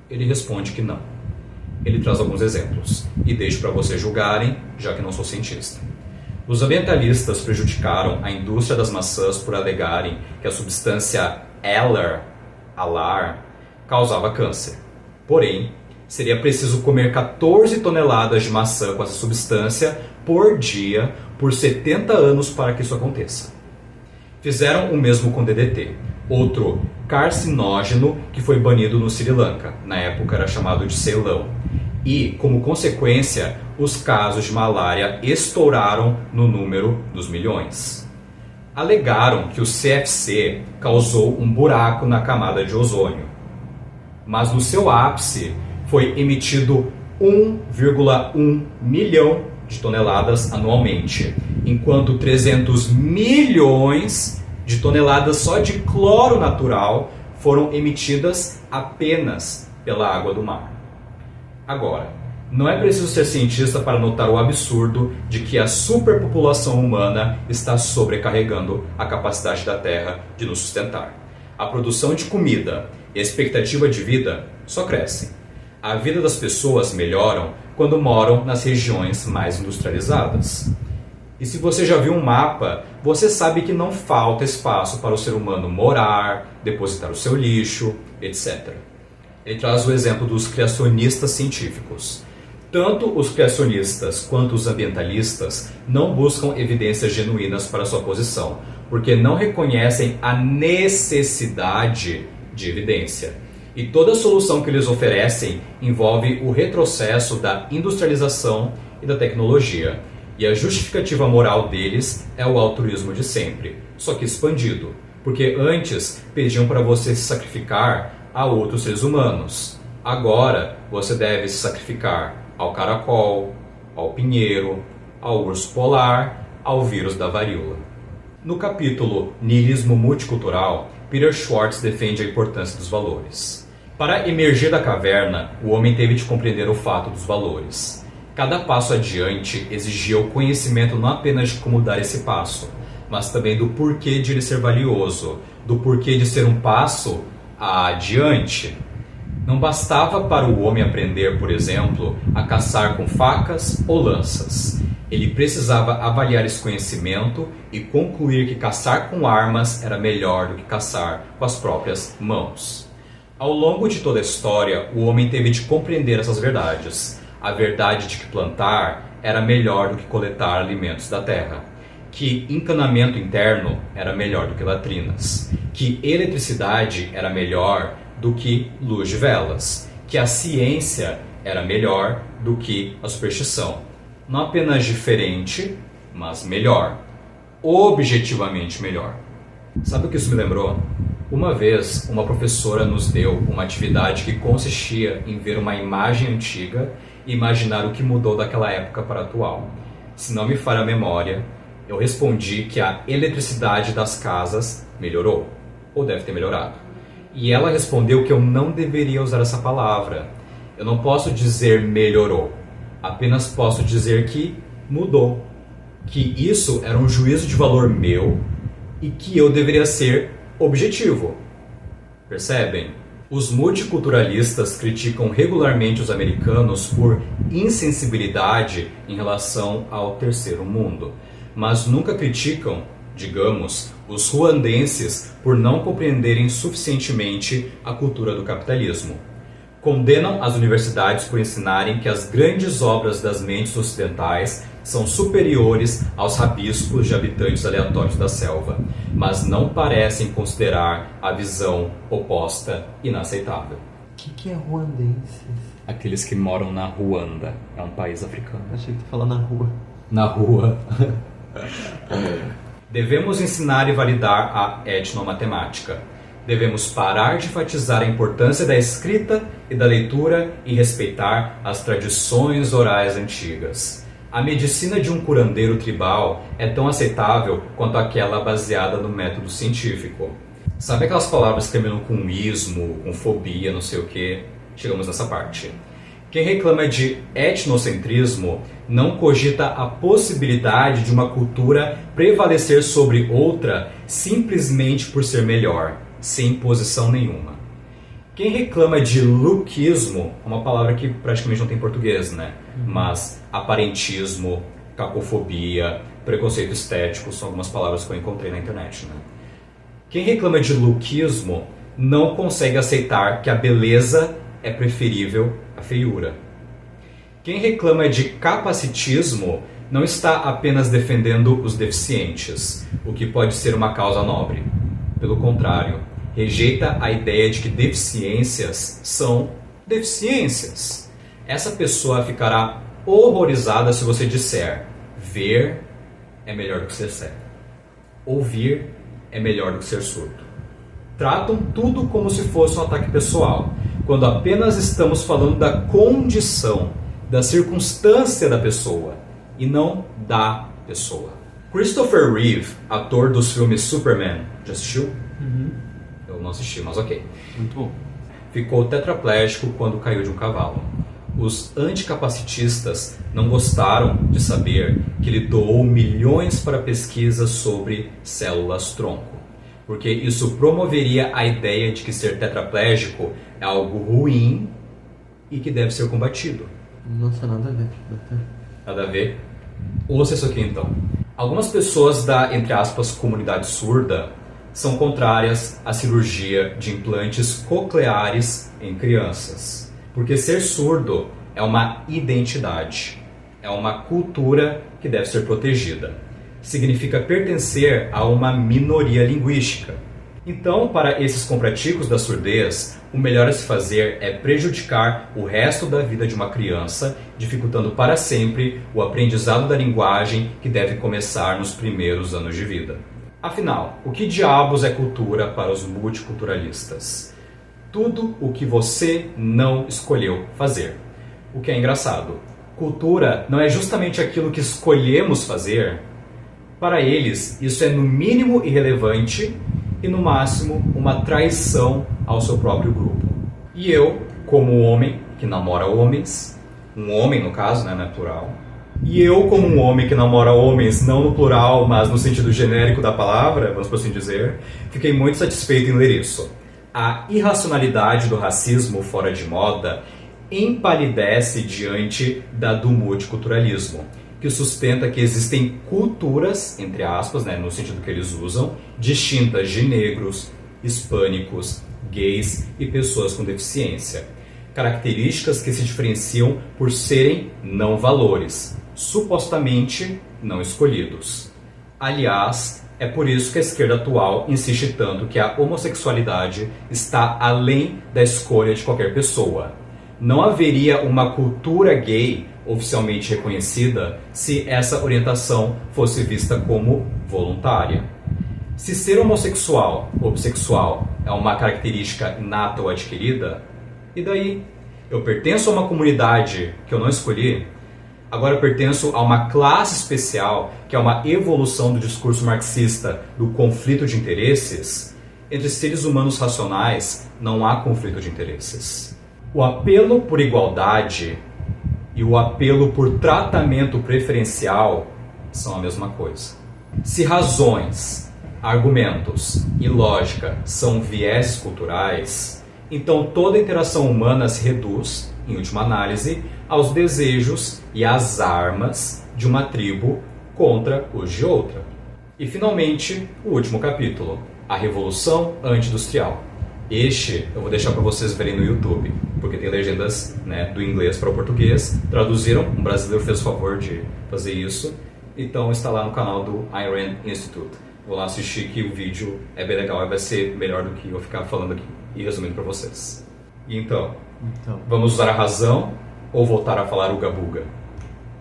Speaker 1: Ele responde que não. Ele traz alguns exemplos e deixo para vocês julgarem, já que não sou cientista. Os ambientalistas prejudicaram a indústria das maçãs por alegarem que a substância alar, causava câncer. Porém, seria preciso comer 14 toneladas de maçã com essa substância por dia por 70 anos para que isso aconteça. Fizeram o mesmo com DDT, outro carcinógeno que foi banido no Sri Lanka, na época era chamado de Ceilão. E, como consequência, os casos de malária estouraram no número dos milhões. Alegaram que o CFC causou um buraco na camada de ozônio, mas no seu ápice foi emitido 1,1 milhão de toneladas anualmente, enquanto 300 milhões de toneladas só de cloro natural foram emitidas apenas pela água do mar. Agora, não é preciso ser cientista para notar o absurdo de que a superpopulação humana está sobrecarregando a capacidade da Terra de nos sustentar. A produção de comida e a expectativa de vida só crescem. A vida das pessoas melhoram quando moram nas regiões mais industrializadas. E se você já viu um mapa, você sabe que não falta espaço para o ser humano morar, depositar o seu lixo, etc. Ele traz o exemplo dos criacionistas científicos. Tanto os criacionistas quanto os ambientalistas não buscam evidências genuínas para sua posição, porque não reconhecem a necessidade de evidência. E toda solução que eles oferecem envolve o retrocesso da industrialização e da tecnologia. E a justificativa moral deles é o altruísmo de sempre, só que expandido, porque antes pediam para você se sacrificar a outros seres humanos. Agora você deve se sacrificar ao caracol, ao pinheiro, ao urso polar, ao vírus da varíola. No capítulo Niilismo Multicultural, Peter Schwartz defende a importância dos valores. Para emergir da caverna, o homem teve de compreender o fato dos valores. Cada passo adiante exigia o conhecimento não apenas de como dar esse passo, mas também do porquê de ele ser valioso, do porquê de ser um passo adiante. Não bastava para o homem aprender, por exemplo, a caçar com facas ou lanças. Ele precisava avaliar esse conhecimento e concluir que caçar com armas era melhor do que caçar com as próprias mãos. Ao longo de toda a história, o homem teve de compreender essas verdades. A verdade de que plantar era melhor do que coletar alimentos da terra, que encanamento interno era melhor do que latrinas, que eletricidade era melhor do que luz de velas, que a ciência era melhor do que a superstição. Não apenas diferente, mas melhor. Objetivamente melhor. Sabe o que isso me lembrou? Uma vez, uma professora nos deu uma atividade que consistia em ver uma imagem antiga e imaginar o que mudou daquela época para a atual. Se não me falha a memória, eu respondi que a eletricidade das casas melhorou, ou deve ter melhorado. E ela respondeu que eu não deveria usar essa palavra. Eu não posso dizer melhorou, apenas posso dizer que mudou. Que isso era um juízo de valor meu e que eu deveria ser objetivo. Percebem? Os multiculturalistas criticam regularmente os americanos por insensibilidade em relação ao terceiro mundo, mas nunca criticam, digamos, os ruandenses por não compreenderem suficientemente a cultura do capitalismo. Condenam as universidades por ensinarem que as grandes obras das mentes ocidentais são superiores aos rabiscos de habitantes aleatórios da selva, mas não parecem considerar a visão oposta inaceitável.
Speaker 2: O que é ruandenses?
Speaker 1: Aqueles que moram na Ruanda, é um país africano.
Speaker 2: Achei que tu falou na rua.
Speaker 1: Na rua. Devemos ensinar e validar a etnomatemática. Devemos parar de enfatizar a importância da escrita e da leitura e respeitar as tradições orais antigas. A medicina de um curandeiro tribal é tão aceitável quanto aquela baseada no método científico. Sabe aquelas palavras que terminam com ismo, com fobia, não sei o que? Chegamos nessa parte. Quem reclama de etnocentrismo não cogita a possibilidade de uma cultura prevalecer sobre outra simplesmente por ser melhor, sem imposição nenhuma. Quem reclama de lookismo, é uma palavra que praticamente não tem em português, né? Mas aparentismo, cacofobia, preconceito estético são algumas palavras que eu encontrei na internet, né? Quem reclama de lookismo não consegue aceitar que a beleza é preferível à feiura. Quem reclama de capacitismo não está apenas defendendo os deficientes, o que pode ser uma causa nobre. Pelo contrário, rejeita a ideia de que deficiências são deficiências. Essa pessoa ficará horrorizada se você disser: ver é melhor do que ser cego. Ouvir é melhor do que ser surdo. Tratam tudo como se fosse um ataque pessoal, quando apenas estamos falando da condição, da circunstância da pessoa, e não da pessoa. Christopher Reeve, ator dos filmes Superman, já assistiu? Eu não assisti, mas ok.
Speaker 2: Muito bom.
Speaker 1: Ficou tetraplégico quando caiu de um cavalo. Os anticapacitistas não gostaram de saber que ele doou milhões para pesquisas sobre células-tronco, porque isso promoveria a ideia de que ser tetraplégico é algo ruim e que deve ser combatido.
Speaker 2: Nossa, nada a ver.
Speaker 1: Nada a ver? Ouça isso aqui então. Algumas pessoas da, entre aspas, comunidade surda são contrárias à cirurgia de implantes cocleares em crianças. Porque ser surdo é uma identidade, é uma cultura que deve ser protegida. Significa pertencer a uma minoria linguística. Então, para esses compraticos da surdez, o melhor a se fazer é prejudicar o resto da vida de uma criança, dificultando para sempre o aprendizado da linguagem que deve começar nos primeiros anos de vida. Afinal, o que diabos é cultura para os multiculturalistas? Tudo o que você não escolheu fazer. O que é engraçado, cultura não é justamente aquilo que escolhemos fazer? Para eles, isso é no mínimo irrelevante e no máximo uma traição ao seu próprio grupo. E eu, como homem que namora homens, um homem no caso, né, não é plural, e eu como um homem que namora homens, não no plural, mas no sentido genérico da palavra, vamos por assim dizer, fiquei muito satisfeito em ler isso. A irracionalidade do racismo fora de moda empalidece diante da do multiculturalismo, que sustenta que existem culturas, entre aspas, né, no sentido que eles usam, distintas de negros, hispânicos, gays e pessoas com deficiência. Características que se diferenciam por serem não valores, supostamente não escolhidos. Aliás, é por isso que a esquerda atual insiste tanto que a homossexualidade está além da escolha de qualquer pessoa. Não haveria uma cultura gay oficialmente reconhecida se essa orientação fosse vista como voluntária. Se ser homossexual ou bissexual é uma característica inata ou adquirida, e daí? Eu pertenço a uma comunidade que eu não escolhi? Agora eu pertenço a uma classe especial, que é uma evolução do discurso marxista do conflito de interesses? Entre seres humanos racionais não há conflito de interesses. O apelo por igualdade e o apelo por tratamento preferencial são a mesma coisa. Se razões, argumentos e lógica são vieses culturais, então toda interação humana se reduz, em última análise, aos desejos e às armas de uma tribo contra os de outra. E finalmente, o último capítulo, a Revolução Anti-Industrial. Este eu vou deixar para vocês verem no YouTube, porque tem legendas, né, do inglês para o português, traduziram, um brasileiro fez o favor de fazer isso, então está lá no canal do Ayn Rand Institute. Vou lá assistir que o vídeo é bem legal e vai ser melhor do que eu ficar falando aqui e resumindo para vocês. E então, vamos usar a razão ou voltar a falar Uga Buga?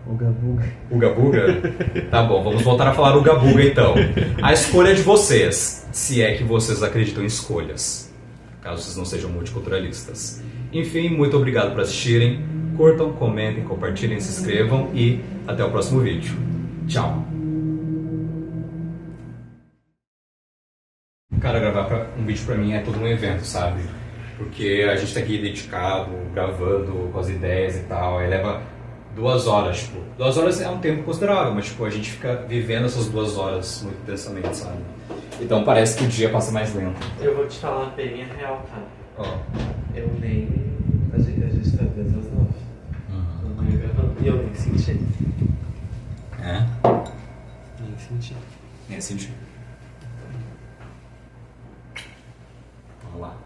Speaker 2: Uga Buga.
Speaker 1: Uga Buga? Tá bom, vamos voltar a falar Uga Buga então. A escolha é de vocês, se é que vocês acreditam em escolhas, caso vocês não sejam multiculturalistas. Enfim, muito obrigado por assistirem. Curtam, comentem, compartilhem, se inscrevam e até o próximo vídeo. Tchau! Cara, gravar um vídeo pra mim é todo um evento, sabe? Porque a gente tá aqui dedicado, gravando com as ideias e tal, aí leva 2 horas, tipo... 2 horas é um tempo considerável, mas tipo, a gente fica vivendo essas 2 horas muito intensamente, sabe? Então parece que o dia passa mais lento.
Speaker 2: Eu vou te falar bem a real, cara.
Speaker 1: Ó.
Speaker 2: Eu nem... A gente tá desde as 9. E eu nem senti.
Speaker 1: É?
Speaker 2: Nem senti.
Speaker 1: Nem senti. Vamos lá.